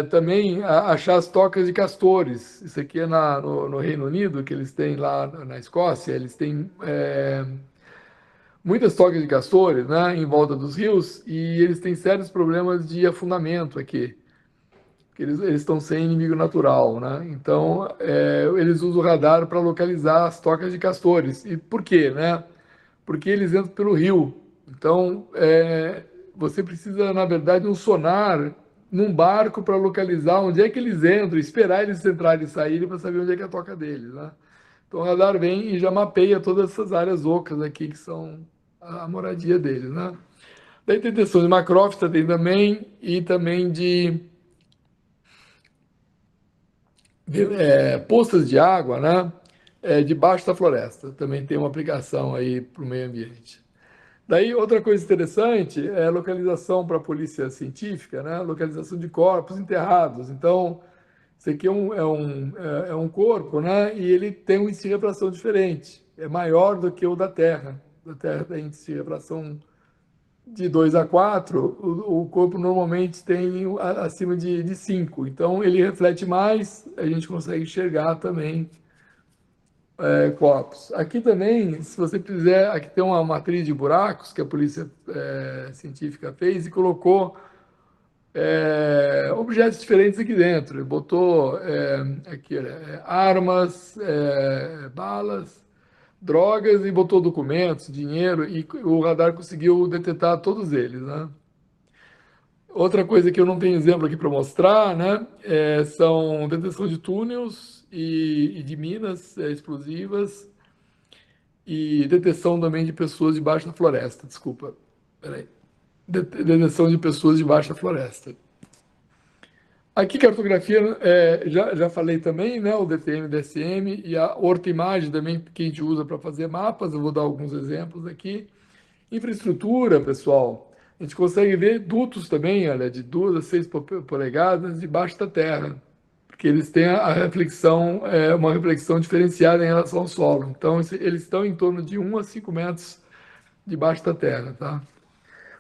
também achar as tocas de castores. Isso aqui é no Reino Unido, que eles têm lá na Escócia, eles têm muitas tocas de castores, né, em volta dos rios, e eles têm sérios problemas de afundamento aqui. porque eles estão sem inimigo natural, né? Então, eles usam o radar para localizar as tocas de castores. E por quê, né? Porque eles entram pelo rio. Então, você precisa, na verdade, um sonar num barco para localizar onde é que eles entram, esperar eles entrarem e saírem para saber onde é que é a toca deles, né? Então, o radar vem e já mapeia todas essas áreas ocas aqui, que são a moradia deles, né? Daí tem detecção de macrófita, tem também, e também de poças de água, né? Debaixo da floresta. Também tem uma aplicação aí para o meio ambiente. Daí, outra coisa interessante é a localização para a polícia científica, né? Localização de corpos enterrados. Então, isso aqui é um corpo, né? E ele tem um índice de refração diferente. É maior do que o da Terra. Da Terra tem índice de refração de 2 a 4, o corpo normalmente tem acima de 5. Então, ele reflete mais, a gente consegue enxergar também corpos. Aqui também, se você quiser, aqui tem uma matriz de buracos que a polícia científica fez e colocou objetos diferentes aqui dentro. Ele botou aqui, armas, balas, drogas e botou documentos, dinheiro, e o radar conseguiu detectar todos eles, né? Outra coisa que eu não tenho exemplo aqui para mostrar, né, são detecção de túneis e de minas explosivas e detecção também de pessoas debaixo da floresta. Desculpa, peraí. Detecção de pessoas debaixo da floresta. Aqui, cartografia, já falei também, né, o DTM, DSM e a ortoimagem também, que a gente usa para fazer mapas. Eu vou dar alguns exemplos aqui. Infraestrutura, pessoal, a gente consegue ver dutos também, olha, de 2 a 6 polegadas debaixo da terra, porque eles têm a reflexão, uma reflexão diferenciada em relação ao solo. Então, eles estão em torno de 1 a 5 metros debaixo da terra, tá?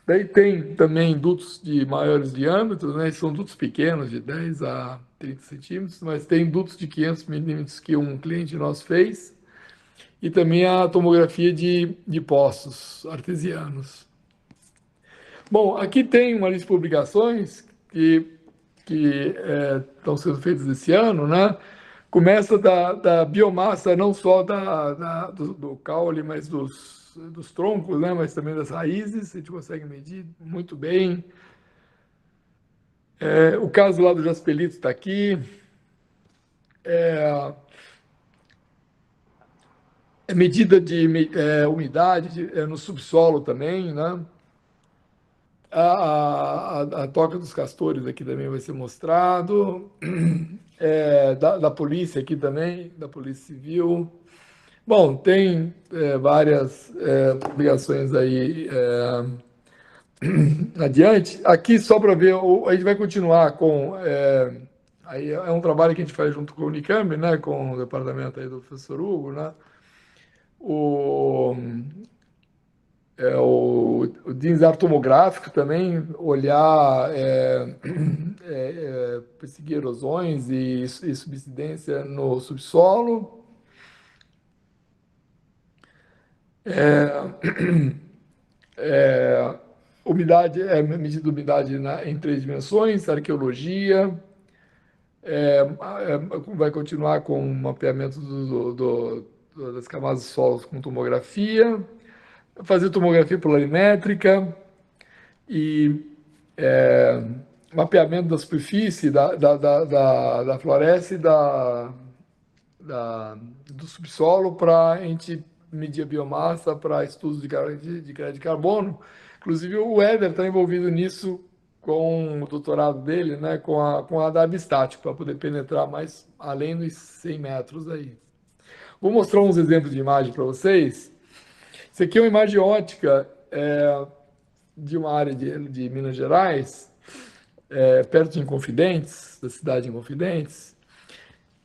Daí tem também dutos de maiores diâmetros, né? São dutos pequenos, de 10 a 30 centímetros, mas tem dutos de 500 milímetros que um cliente nosso fez, e também a tomografia de poços artesianos. Bom, aqui tem uma lista de publicações que estão sendo feitas esse ano, né? Começa da biomassa, não só do caule, mas dos troncos, né? Mas também das raízes, a gente consegue medir muito bem. O caso lá do Jaspelito está aqui. Medida de umidade no subsolo também, né? A toca dos castores aqui também vai ser mostrado. Da polícia aqui também, da Polícia Civil. Bom, tem várias publicações aí adiante. Aqui, só para ver, a gente vai continuar com. Aí é um trabalho que a gente faz junto com o Unicamp, né, com o departamento aí do professor Hugo, né? O, o DINSAR tomográfico também, olhar, perseguir erosões e subsidência no subsolo. Umidade, medida de umidade em 3 dimensões, arqueologia, vai continuar com o mapeamento das camadas de solos com tomografia, fazer tomografia polarimétrica e mapeamento da superfície da floresta e do subsolo para a gente medir a biomassa para estudos de crédito de carbono. Inclusive, o Éder está envolvido nisso com o doutorado dele, né, com a radar estático, para poder penetrar mais além dos 100 metros aí. Vou mostrar uns exemplos de imagem para vocês. Isso aqui é uma imagem ótica de uma área de Minas Gerais, perto de Inconfidentes, da cidade de Inconfidentes.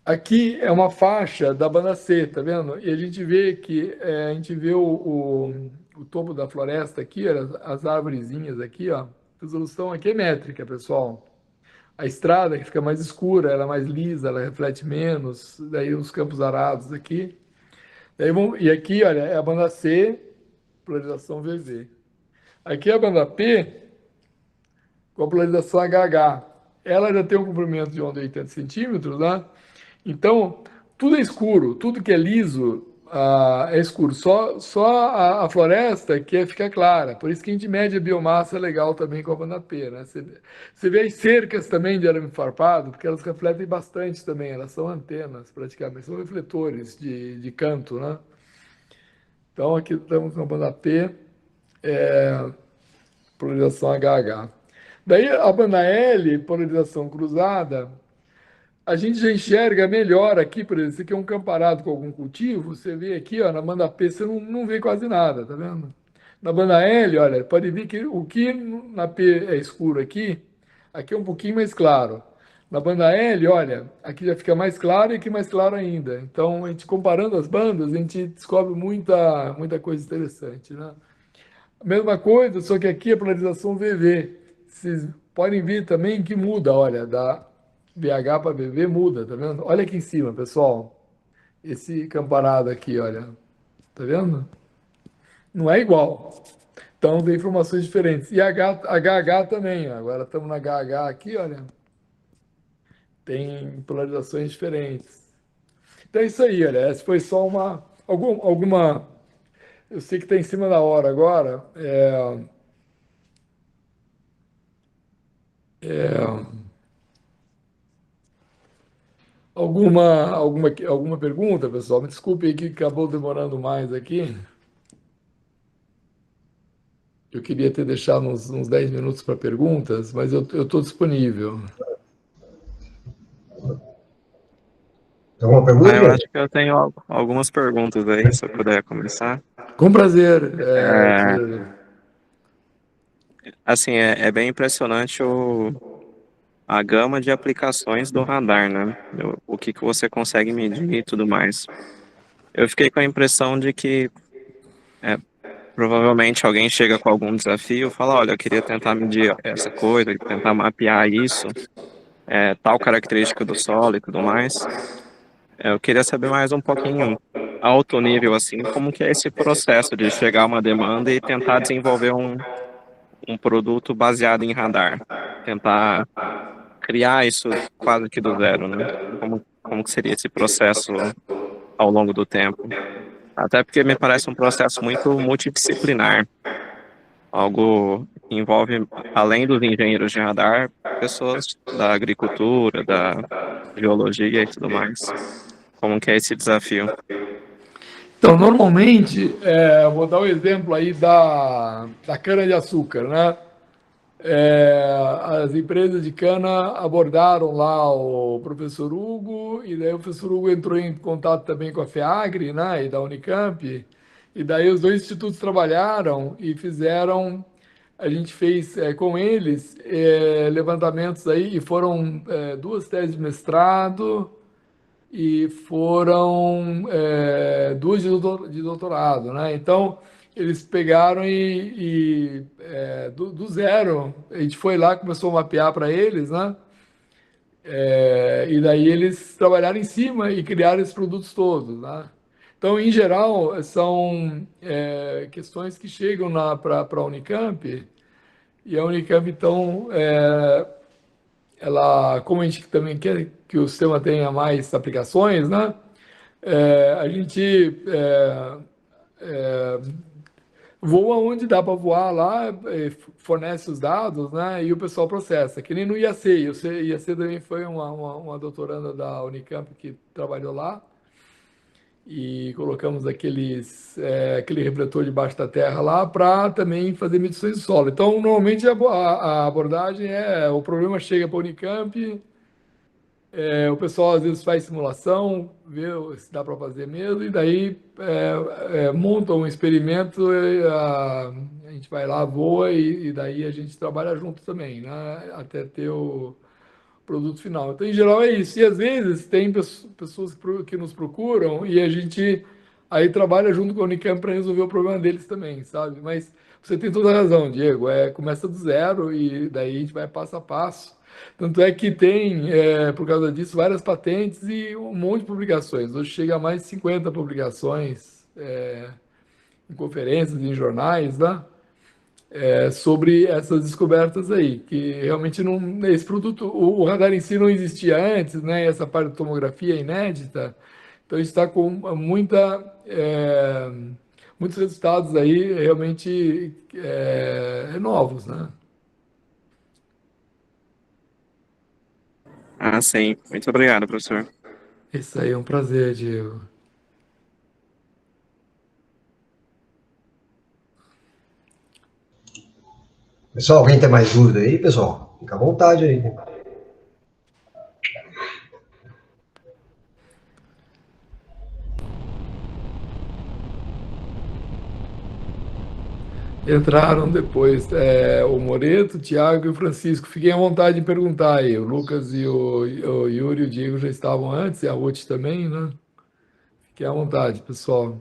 Aqui é uma faixa da banda C, tá vendo? E a gente vê que a gente vê o topo da floresta aqui, as arvorezinhas aqui, ó. A resolução aqui é métrica, pessoal. A estrada que fica mais escura, ela é mais lisa, ela reflete menos. Daí os campos arados aqui. E aqui, olha, é a banda C, polarização VV. Aqui é a banda P com a polarização HH. ela já tem um comprimento de onda de 80 centímetros, né? Então, tudo é escuro, tudo que é liso é escuro. Só a floresta que fica clara. Por isso que a gente mede a biomassa legal também com a banda P, né? Você vê as cercas também de arame farpado, porque elas refletem bastante também. Elas são antenas, praticamente, são refletores de canto, né? Então, aqui estamos com a banda P, polarização HH. Daí, a banda L, polarização cruzada, a gente já enxerga melhor aqui, por exemplo, isso aqui é um comparado com algum cultivo, você vê aqui, ó, na banda P você não vê quase nada, tá vendo? Na banda L, olha, pode ver que o que na P é escuro aqui é um pouquinho mais claro. Na banda L, olha, aqui já fica mais claro e aqui mais claro ainda. Então, a gente comparando as bandas, a gente descobre muita coisa interessante, né? A mesma coisa, só que aqui é polarização VV. Vocês podem ver também que muda, olha, da VH para VV muda, tá vendo? Olha aqui em cima, pessoal. Esse campanado aqui, olha. Tá vendo? Não é igual. Então tem informações diferentes. E HH também, ó. Agora estamos na HH aqui, olha. Tem polarizações diferentes. Então é isso aí, olha. Essa foi só alguma. Eu sei que está em cima da hora agora. É, alguma pergunta, pessoal? Me desculpe aí que acabou demorando mais aqui. Eu queria ter deixado uns 10 minutos para perguntas, mas eu estou disponível. Tem alguma pergunta, Eu Diego? acho que eu tenho algumas perguntas aí, se eu puder começar. Com prazer, É, Diego. assim, é bem impressionante a gama de aplicações do radar, né? O que você consegue medir e tudo mais. Eu fiquei com a impressão de que é, provavelmente alguém chega com algum desafio, fala, olha, eu queria tentar medir essa coisa, tentar mapear isso, tal característica do solo e tudo mais. Eu queria saber mais um pouquinho alto nível, assim, como que é esse processo de chegar a uma demanda e tentar desenvolver um produto baseado em radar. Tentar criar isso quase que do zero, né? Como que seria esse processo ao longo do tempo? Até porque me parece um processo muito multidisciplinar, algo que envolve, além dos engenheiros de radar, pessoas da agricultura, da geologia e tudo mais. Como que é esse desafio? Então, normalmente, vou dar um exemplo aí da cana-de-açúcar, né? As empresas de cana abordaram lá o professor Hugo, e daí o professor Hugo entrou em contato também com a FEAGRE, né, e da Unicamp, e daí os dois institutos trabalharam e fizeram, a gente fez com eles levantamentos aí, e foram duas teses de mestrado, e foram duas de doutorado, né? Então, eles pegaram do zero, a gente foi lá, começou a mapear para eles, né? E daí eles trabalharam em cima e criaram esses produtos todos, né? Então, em geral, são questões que chegam para a Unicamp, e a Unicamp, então, ela, como a gente também quer que o sistema tenha mais aplicações, né? A gente voa onde dá para voar lá, fornece os dados, né? E o pessoal processa. Que nem no IAC. O IAC também foi uma doutoranda da Unicamp que trabalhou lá. E colocamos aquele refletor debaixo da terra lá para também fazer medições de solo. Então, normalmente a abordagem o problema chega para a Unicamp, o pessoal às vezes faz simulação, vê se dá para fazer mesmo, e daí monta um experimento, a gente vai lá, voa, e daí a gente trabalha junto também, né? Até ter o produto final. Então, em geral, é isso. E às vezes tem pessoas que nos procuram e a gente aí trabalha junto com a Unicamp para resolver o problema deles também, sabe? Mas você tem toda a razão, Diego. Começa do zero e daí a gente vai passo a passo. Tanto é que tem, por causa disso, várias patentes e um monte de publicações. Hoje chega a mais de 50 publicações em conferências, em jornais, né? sobre essas descobertas aí, que realmente não, esse produto, o radar em si não existia antes, né? Essa parte de tomografia é inédita, então a gente está com muitos resultados aí realmente novos, né? Ah, sim. Muito obrigado, professor. Isso aí é um prazer, Diego. Pessoal, alguém tem mais dúvida aí, pessoal? Fica à vontade aí. Entraram depois o Moreto, o Thiago e o Francisco. Fiquem à vontade de perguntar aí. O Lucas e o Yuri e o Diego já estavam antes, e a Ruth também, né? Fiquem à vontade, pessoal.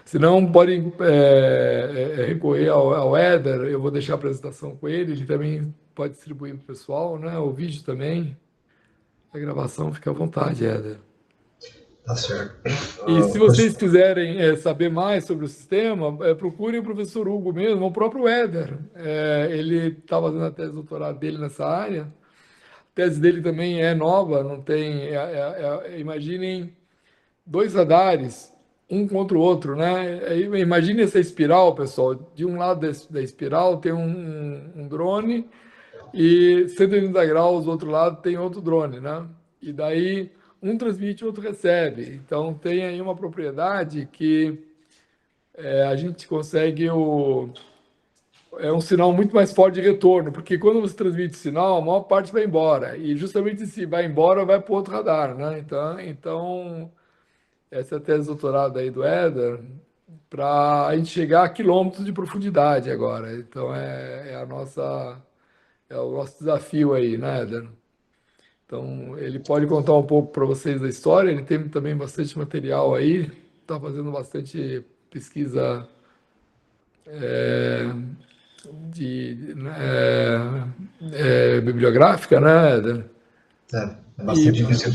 Se não, podem recorrer ao Éder, eu vou deixar a apresentação com ele também pode distribuir para o pessoal, né? O vídeo também, a gravação, fica à vontade, Éder. Tá certo. E se vocês quiserem saber mais sobre o sistema, procurem o professor Hugo mesmo, o próprio Éder. Ele está fazendo a tese de doutorado dele nessa área. A tese dele também é nova, não tem. Imaginem dois radares, um contra o outro, né? Imagine essa espiral, pessoal. De um lado da espiral tem um drone e 180 graus do outro lado tem outro drone, né? E daí um transmite, o outro recebe. Então tem aí uma propriedade que a gente consegue um sinal muito mais forte de retorno, porque quando você transmite sinal, a maior parte vai embora. E justamente se vai embora, vai para o outro radar, né? Então essa é a tese de doutorado aí do Éder, para a gente chegar a quilômetros de profundidade agora. Então é o nosso desafio aí, né, Éder? Então ele pode contar um pouco para vocês da história. Ele tem também bastante material aí, está fazendo bastante pesquisa bibliográfica, né, Éder? É bastante E difícil.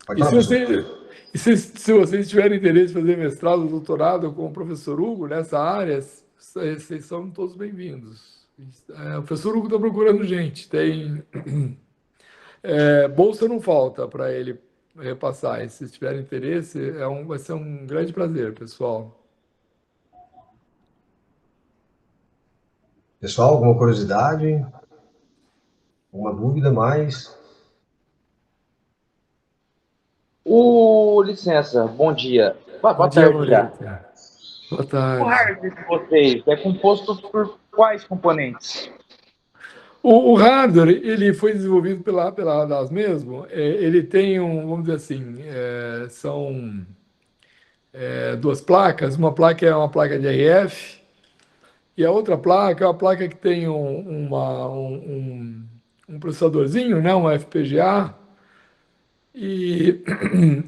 Pode E falar, se professor. se vocês tiverem interesse em fazer mestrado ou doutorado com o professor Hugo nessa área, vocês são todos bem-vindos. O professor Hugo está procurando gente, tem bolsa não falta para ele repassar. E se tiverem interesse, vai ser um grande prazer, pessoal. Pessoal, alguma curiosidade? Alguma dúvida mais? Licença, bom dia. Bom Boa dia, tarde já. Moreira. Boa O tarde. hardware de vocês é composto por quais componentes? O hardware, ele foi desenvolvido pela Hadas mesmo. Ele tem vamos dizer assim, são duas placas. Uma placa é uma placa de RF e a outra placa é uma placa que tem um processadorzinho, né, um FPGA, e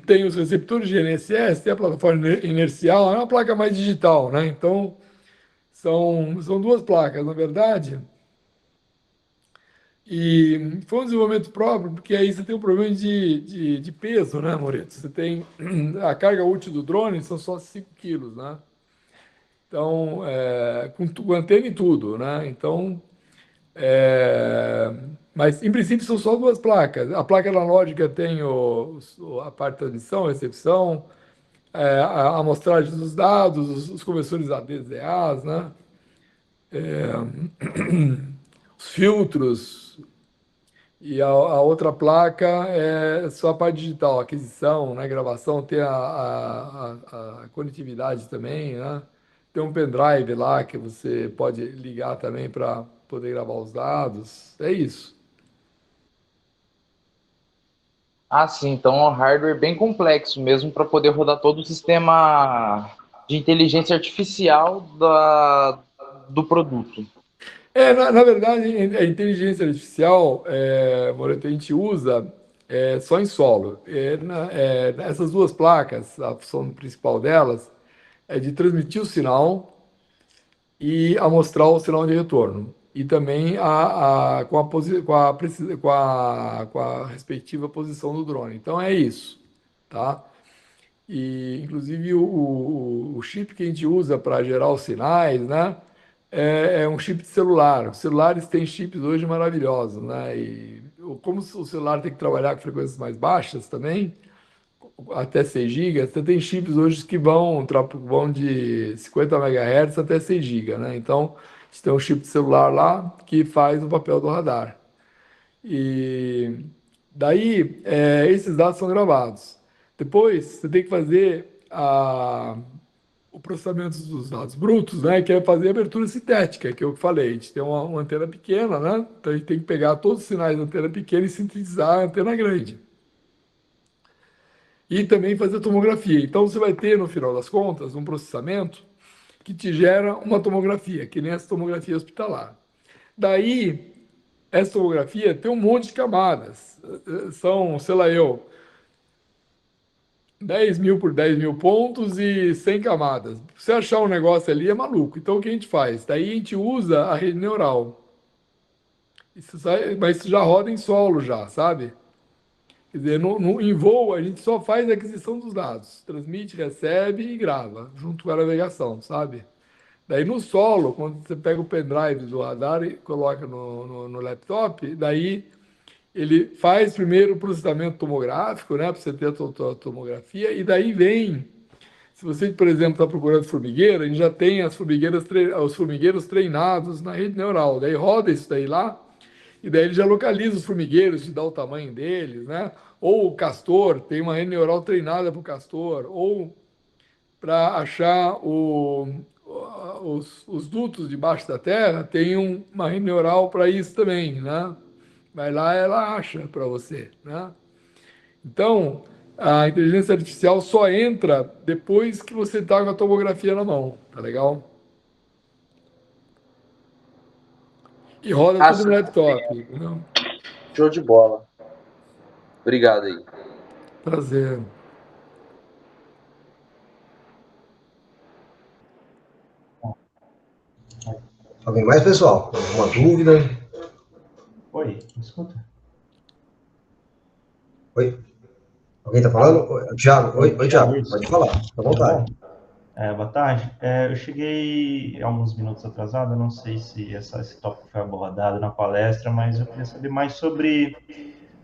tem os receptores de GNSS, tem a plataforma inercial, é uma placa mais digital, né? Então, são duas placas, na verdade, e foi um desenvolvimento próprio, porque aí você tem um problema de peso, né, Moreto? Você tem a carga útil do drone são só 5 quilos, né? Então, com antena e tudo, né? Então, mas em princípio são só duas placas. A placa analógica tem a parte de transmissão, recepção, a amostragem dos dados, os conversores ADs e As, né? Os filtros, e a outra placa é só a parte digital, aquisição, né, gravação, tem a conectividade também, né? Tem um pendrive lá que você pode ligar também para poder gravar os dados. É isso. Ah, sim, então é um hardware bem complexo mesmo para poder rodar todo o sistema de inteligência artificial do produto. Na verdade, a inteligência artificial, Moreto, a gente usa só em solo. Essas duas placas, a função principal delas é de transmitir o sinal e a mostrar o sinal de retorno. E também com a respectiva posição do drone. Então é isso, tá? E inclusive o chip que a gente usa para gerar os sinais, né? é um chip de celular. Os celulares têm chips hoje maravilhosos, né? E como o celular tem que trabalhar com frequências mais baixas também, até 6 GB, você tem chips hoje que vão de 50 MHz até 6 GB, né? Então, você tem um chip de celular lá que faz o papel do radar. E daí, esses dados são gravados. Depois, você tem que fazer o processamento dos dados brutos, né? Que é fazer a abertura sintética, que eu falei. A gente tem uma antena pequena, né? Então, a gente tem que pegar todos os sinais da antena pequena e sintetizar a antena grande. E também fazer tomografia. Então, você vai ter, no final das contas, um processamento que te gera uma tomografia, que nem essa tomografia hospitalar. Daí, essa tomografia tem um monte de camadas. São, sei lá, 10 mil por 10 mil pontos e 100 camadas. Se você achar um negócio ali, é maluco. Então, o que a gente faz? Daí, a gente usa a rede neural. Mas isso já roda em solo, já, sabe? Quer dizer, em voo, a gente só faz a aquisição dos dados. Transmite, recebe e grava, junto com a navegação, sabe? Daí no solo, quando você pega o pendrive do radar e coloca no laptop, daí ele faz primeiro o processamento tomográfico, né, para você ter a tomografia, e daí vem, se você, por exemplo, está procurando formigueira, a gente já tem os formigueiros treinados na rede neural, daí roda isso daí lá, e daí ele já localiza os formigueiros, te dá o tamanho deles, né? Ou o castor, tem uma rede neural treinada para o castor, ou para achar os dutos debaixo da terra, tem uma rede neural para isso também, né? Vai lá, ela acha para você, né? Então, a inteligência artificial só entra depois que você está com a tomografia na mão, tá legal? E roda tudo no laptop, né? Show de bola. Obrigado aí. Prazer. Alguém mais, pessoal? Alguma dúvida? Oi, me escuta? Oi? Alguém está falando? Thiago, oi, Thiago, pode falar, fica à vontade. Boa tarde. Eu cheguei alguns minutos atrasado, eu não sei se esse tópico foi abordado na palestra, mas eu queria saber mais sobre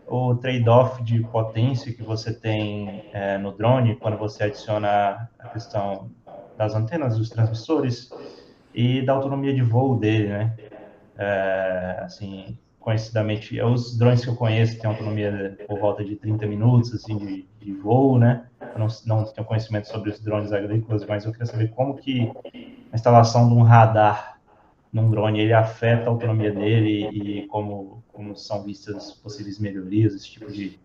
o trade-off de potência que você tem no drone, quando você adiciona a questão das antenas, dos transmissores, e da autonomia de voo dele, né? Assim, conhecidamente, os drones que eu conheço têm autonomia por volta de 30 minutos, assim, de voo, né? Eu não tenho conhecimento sobre os drones agrícolas, mas eu queria saber como que a instalação de um radar num drone, ele afeta a autonomia dele e como são vistas possíveis melhorias, esse tipo de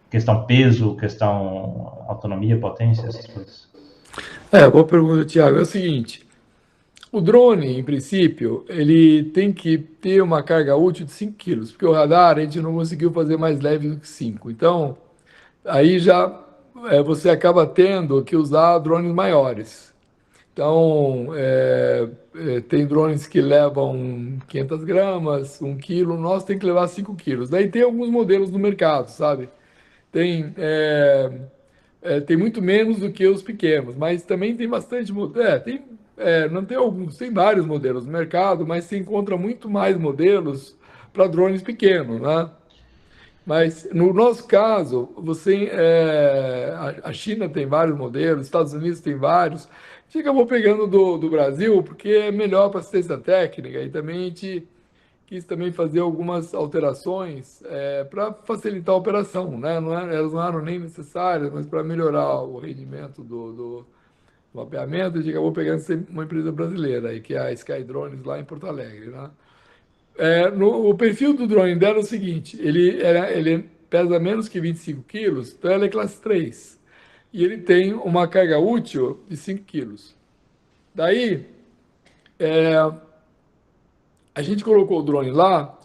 questão peso, questão autonomia, potência, essas coisas. Boa pergunta, Thiago. É o seguinte, o drone, em princípio, ele tem que ter uma carga útil de 5 quilos, porque o radar a gente não conseguiu fazer mais leve do que 5. Então, aí já você acaba tendo que usar drones maiores. Então, tem drones que levam 500 gramas, 1 quilo, nós tem que levar 5 quilos. Daí tem alguns modelos no mercado, sabe? Tem, tem muito menos do que os pequenos, mas também tem bastante modelo. Não tem alguns, tem vários modelos no mercado, mas se encontra muito mais modelos para drones pequenos, né? Mas no nosso caso, a China tem vários modelos, Estados Unidos tem vários. A gente acabou pegando do Brasil porque é melhor para assistência técnica e também a gente quis também fazer algumas alterações para facilitar a operação, né? Elas não eram nem necessárias, mas para melhorar o rendimento do mapeamento, a gente acabou pegando uma empresa brasileira, aí, que é a Skydrones lá em Porto Alegre, né? O perfil do drone dela é o seguinte, ele pesa menos que 25 quilos, então ela é classe 3. E ele tem uma carga útil de 5 quilos. Daí, a gente colocou o drone lá,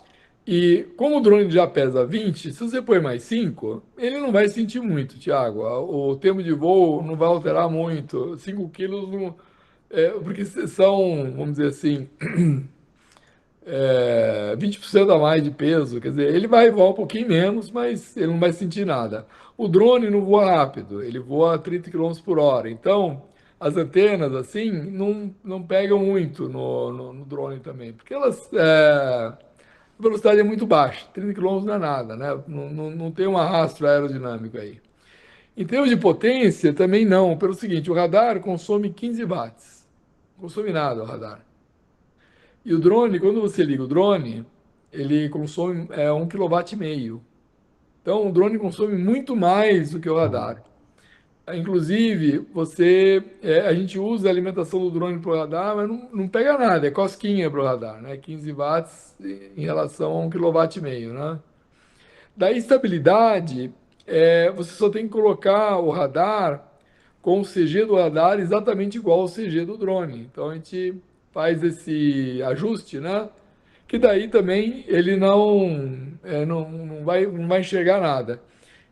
e como o drone já pesa 20, se você põe mais 5, ele não vai sentir muito, Thiago. O tempo de voo não vai alterar muito. 5 quilos, porque são, vamos dizer assim, 20% a mais de peso. Quer dizer, ele vai voar um pouquinho menos, mas ele não vai sentir nada. O drone não voa rápido, ele voa a 30 km por hora. Então, as antenas, assim, não pegam muito no drone também, porque a velocidade é muito baixa, 30 quilômetros não é nada, né? Não tem um arrasto aerodinâmico aí. Em termos de potência, também não, pelo seguinte, o radar consome 15 watts, não consome nada o radar. E o drone, quando você liga o drone, ele consome 1,5 kW. Então, o drone consome muito mais do que o radar. Inclusive, a gente usa a alimentação do drone para o radar, mas não pega nada, é cosquinha para o radar, né? 15 watts em relação a 1,5 kW, né? Da estabilidade, você só tem que colocar o radar com o CG do radar exatamente igual ao CG do drone. Então, a gente faz esse ajuste, né? Que daí também ele não vai enxergar nada.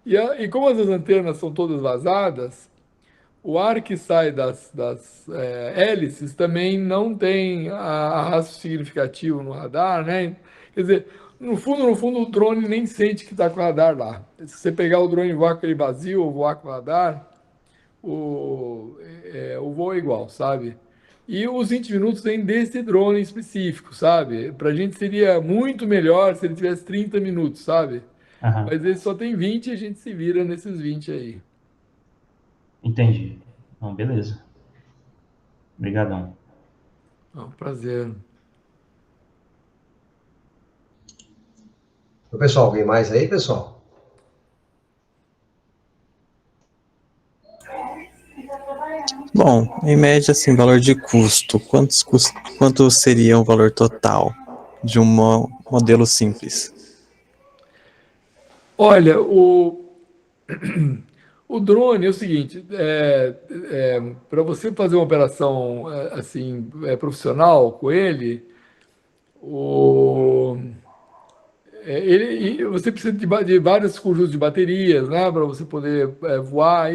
E como as antenas são todas vazadas, o ar que sai das hélices também não tem arrasto significativo no radar, né? Quer dizer, no fundo, o drone nem sente que está com o radar lá. Se você pegar o drone e voar com ele vazio ou voar com o radar, o voo é igual, sabe? E os 20 minutos vêm desse drone específico, sabe? Para a gente seria muito melhor se ele tivesse 30 minutos, sabe? Aham, Mas ele só tem 20 e a gente se vira nesses 20 aí. entendi. Então, beleza. Obrigadão. É um prazer. Pessoal, alguém mais aí, pessoal? Bom, em média, assim, valor de custo, quanto seria o valor total de um modelo simples? Olha, o drone é o seguinte, para você fazer uma operação assim profissional com ele, o, você precisa de vários conjuntos de baterias, né, para você poder voar.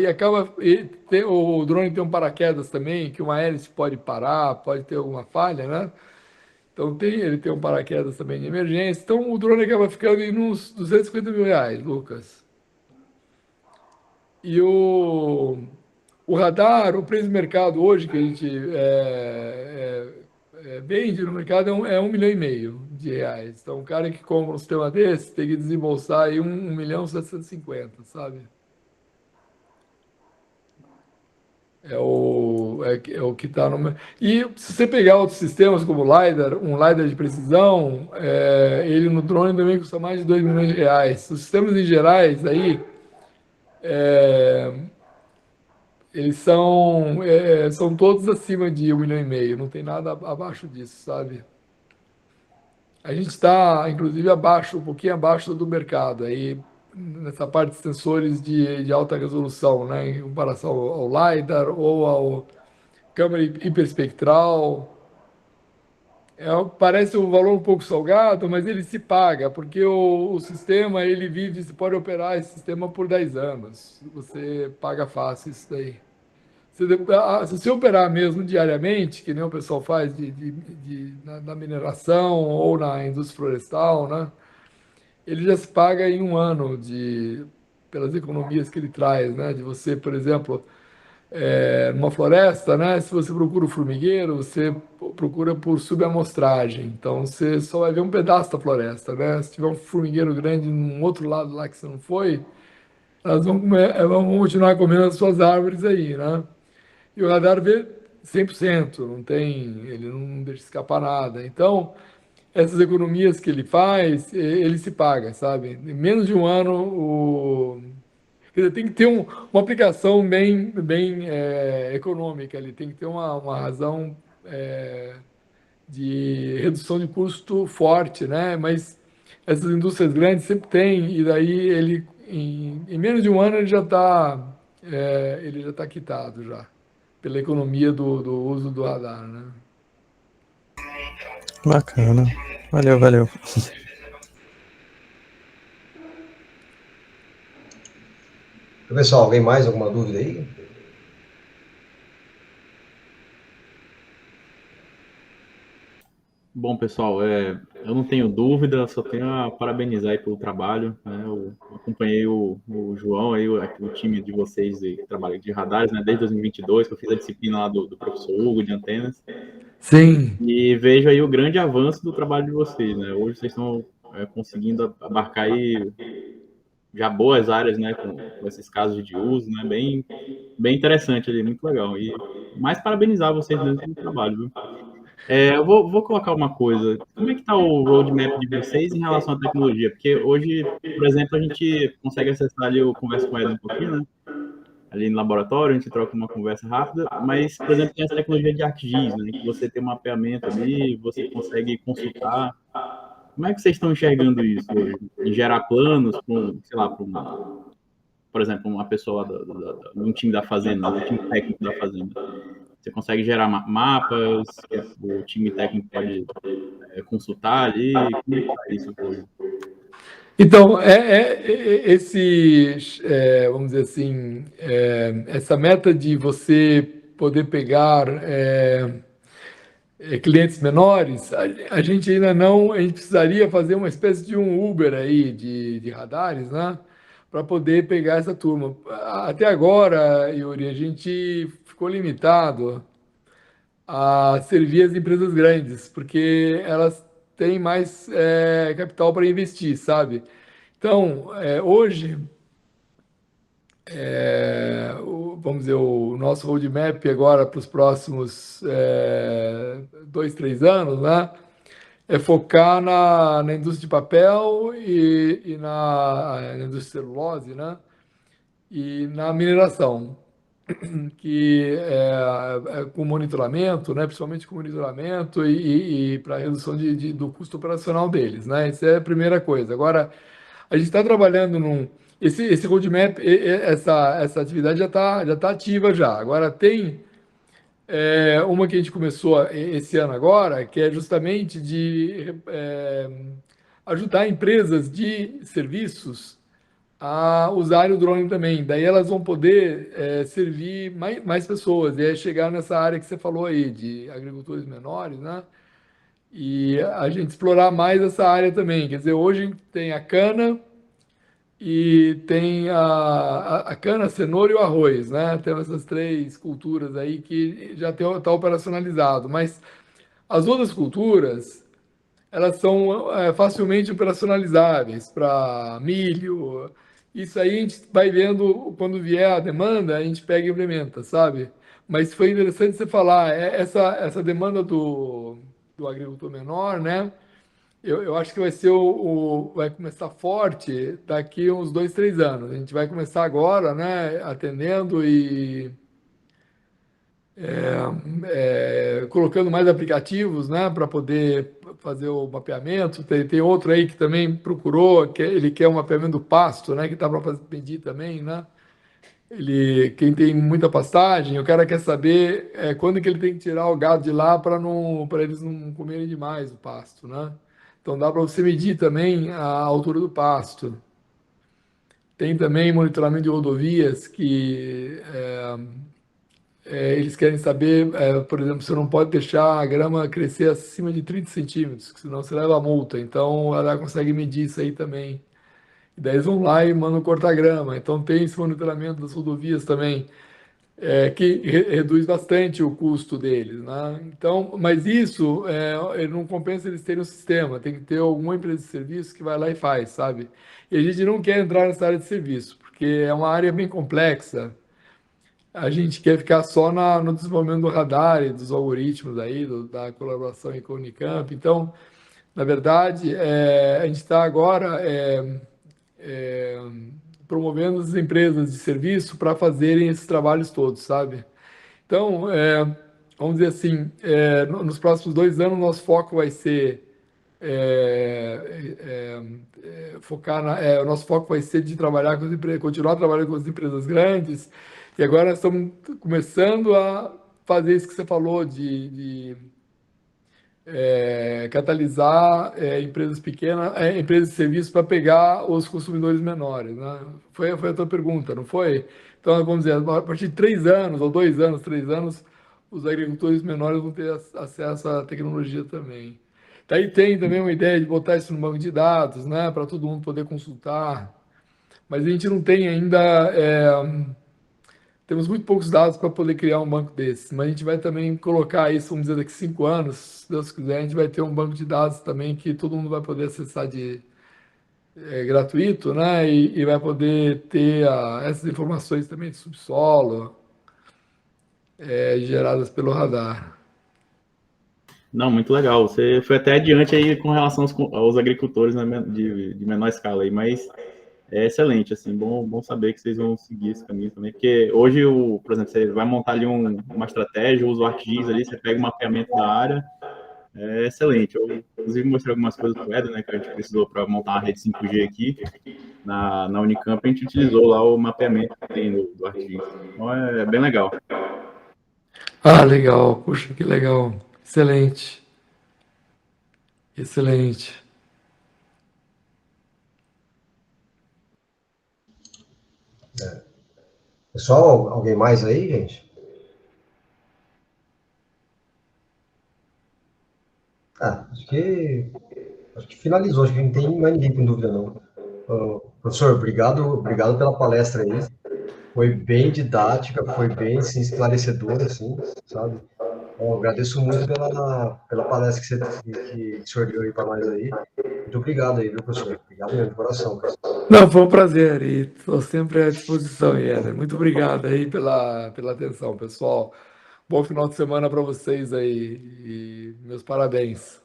O drone tem um paraquedas também, que uma hélice pode parar, pode ter alguma falha, né? Então ele tem um paraquedas também de emergência. Então o drone acaba ficando em uns R$ 250 mil, Lucas. E o radar, o preço de mercado hoje que a gente vende no mercado é 1,5 milhão de reais. Então, o cara que compra um sistema desse tem que desembolsar aí 1,750 milhão, sabe? É o que está no. E se você pegar outros sistemas como o LiDAR, um LiDAR de precisão, ele no drone também custa mais de 2 milhões de reais. Os sistemas em gerais aí, eles são todos acima de 1,5 milhão, não tem nada abaixo disso, sabe? A gente está, inclusive, um pouquinho abaixo do mercado, aí, nessa parte de sensores de alta resolução, né? Em comparação ao LiDAR ou ao câmera hiperespectral. Parece um valor um pouco salgado, mas ele se paga, porque o sistema, ele vive, você pode operar esse sistema por 10 anos. Você paga fácil isso daí. Se você operar mesmo diariamente, que nem o pessoal faz na mineração ou na indústria florestal, né? Ele já se paga em um ano pelas economias que ele traz, né? De você, por exemplo, numa floresta, né? Se você procura o formigueiro, você procura por subamostragem. Então, você só vai ver um pedaço da floresta, né? Se tiver um formigueiro grande num outro lado lá que você não foi, elas vão continuar comendo as suas árvores aí, né? E o radar vê 100%, ele não deixa escapar nada. Então, essas economias que ele faz, ele se paga, sabe? Em menos de um ano, quer dizer, tem que ter uma aplicação bem econômica, ele tem que ter uma razão de redução de custo forte, né? Mas essas indústrias grandes sempre têm, e daí em menos de um ano, ele já tá quitado já pela economia do uso do radar, né? Bacana. Valeu, valeu. Pessoal, alguém mais? Alguma dúvida aí? Bom, pessoal, eu não tenho dúvida, só tenho a parabenizar aí pelo trabalho, né? Eu acompanhei o João aí, o time de vocês de trabalho de radares, né? Desde 2022, que eu fiz a disciplina lá do professor Hugo de antenas, Sim. e vejo aí o grande avanço do trabalho de vocês, né? Hoje vocês estão conseguindo abarcar aí já boas áreas, né? Com esses casos de uso, né? Bem interessante ali, muito legal. E mais parabenizar vocês mesmo pelo trabalho, viu? Eu vou colocar uma coisa. Como é que está o roadmap de vocês em relação à tecnologia? Porque hoje, por exemplo, a gente consegue acessar ali, eu converso com ele um pouquinho, né? Ali no laboratório, a gente troca uma conversa rápida, mas, por exemplo, tem essa tecnologia de ArcGIS, né? Que você tem um mapeamento ali, você consegue consultar. Como é que vocês estão enxergando isso hoje? Em gerar planos para, sei lá, por exemplo, uma pessoa de um time da fazenda, do time técnico da fazenda. Você consegue gerar mapas, que o time técnico pode consultar ali. Como é que tá isso hoje? Então, vamos dizer assim, essa meta de você poder pegar clientes menores, a gente ainda não, a gente precisaria fazer uma espécie de um Uber aí de radares, né? Para poder pegar essa turma. Até agora, Yuri, a gente ficou limitado a servir as empresas grandes, porque elas têm mais capital para investir, sabe? Então, hoje, vamos dizer, o nosso roadmap agora para os próximos 2, 3 anos, né? É focar na indústria de papel e na indústria de celulose, né? E na mineração, que com monitoramento, né? Principalmente com monitoramento e para redução do custo operacional deles, né? Isso é a primeira coisa. Agora, a gente está trabalhando esse roadmap, essa atividade já tá ativa já. Agora tem uma que a gente começou esse ano agora, que é justamente de ajudar empresas de serviços a usarem o drone também. Daí elas vão poder servir mais pessoas e aí chegar nessa área que você falou aí, de agricultores menores, né? E a gente explorar mais essa área também. Quer dizer, hoje tem a cana e tem a cana, a cenoura e o arroz, né? Tem essas três culturas aí que já está operacionalizado. Mas as outras culturas, elas são facilmente operacionalizáveis para milho. Isso aí a gente vai vendo quando vier a demanda, a gente pega e implementa, sabe? Mas foi interessante você falar, essa demanda do agricultor menor, né? Eu acho que vai ser vai começar forte daqui uns 2, 3 anos. A gente vai começar agora, né? Atendendo e colocando mais aplicativos, né, para poder fazer o mapeamento. Tem outro aí que também procurou, que ele quer um mapeamento do pasto, né, que está para pedir também, né? Quem tem muita pastagem, o cara quer saber quando que ele tem que tirar o gado de lá para eles não comerem demais o pasto, né? Então dá para você medir também a altura do pasto. Tem também monitoramento de rodovias que eles querem saber, por exemplo, você não pode deixar a grama crescer acima de 30 centímetros, senão você leva a multa. Então, ela consegue medir isso aí também. E daí eles vão lá e mandam cortar grama. Então, tem esse monitoramento das rodovias também, que reduz bastante o custo deles, né? Então, mas isso ele não compensa eles terem um sistema. Tem que ter alguma empresa de serviço que vai lá e faz, sabe? E a gente não quer entrar nessa área de serviço, porque é uma área bem complexa. A gente quer ficar só no desenvolvimento do radar e dos algoritmos aí, da colaboração com a Unicamp. Então, na verdade, a gente está agora promovendo as empresas de serviço para fazerem esses trabalhos todos, sabe? Então, vamos dizer assim, nos próximos 2 anos, nosso foco vai ser o nosso foco vai ser de trabalhar com as empresas, continuar trabalhando com as empresas grandes, e agora nós estamos começando a fazer isso que você falou, de catalisar empresas pequenas, empresas de serviço para pegar os consumidores menores, né? Foi a tua pergunta, não foi? Então, vamos dizer, a partir de 3 anos, ou 2 anos, 3 anos, os agricultores menores vão ter acesso à tecnologia também. Daí tem também uma ideia de botar isso no banco de dados, né, para todo mundo poder consultar. Mas a gente não tem ainda, temos muito poucos dados para poder criar um banco desses. Mas a gente vai também colocar isso, vamos dizer, daqui a 5 anos, se Deus quiser, a gente vai ter um banco de dados também que todo mundo vai poder acessar gratuito, né, e vai poder ter essas informações também de subsolo, geradas pelo radar. Não, muito legal. Você foi até adiante aí com relação aos agricultores, né, de menor escala aí, mas é excelente, assim, bom saber que vocês vão seguir esse caminho também, porque hoje, por exemplo, você vai montar ali uma estratégia, usa o ArcGIS ali, você pega o mapeamento da área, é excelente. Eu, inclusive, mostrei algumas coisas para o Éder, né, que a gente precisou para montar uma rede 5G aqui na Unicamp, a gente utilizou lá o mapeamento que tem do ArcGIS. Então, é bem legal. Ah, legal. Puxa, que legal. Excelente. Excelente. Pessoal, alguém mais aí, gente? Acho que finalizou, acho que não tem mais ninguém com dúvida, não. Professor, obrigado pela palestra aí. Foi bem didática, foi bem assim, esclarecedora, assim, sabe? Eu agradeço muito pela palestra que o senhor deu aí para nós aí. Muito obrigado aí, viu, professor? Obrigado mesmo, de coração. Não, foi um prazer e estou sempre à disposição, Éder. Muito obrigado aí pela atenção, pessoal. Bom final de semana para vocês aí e meus parabéns.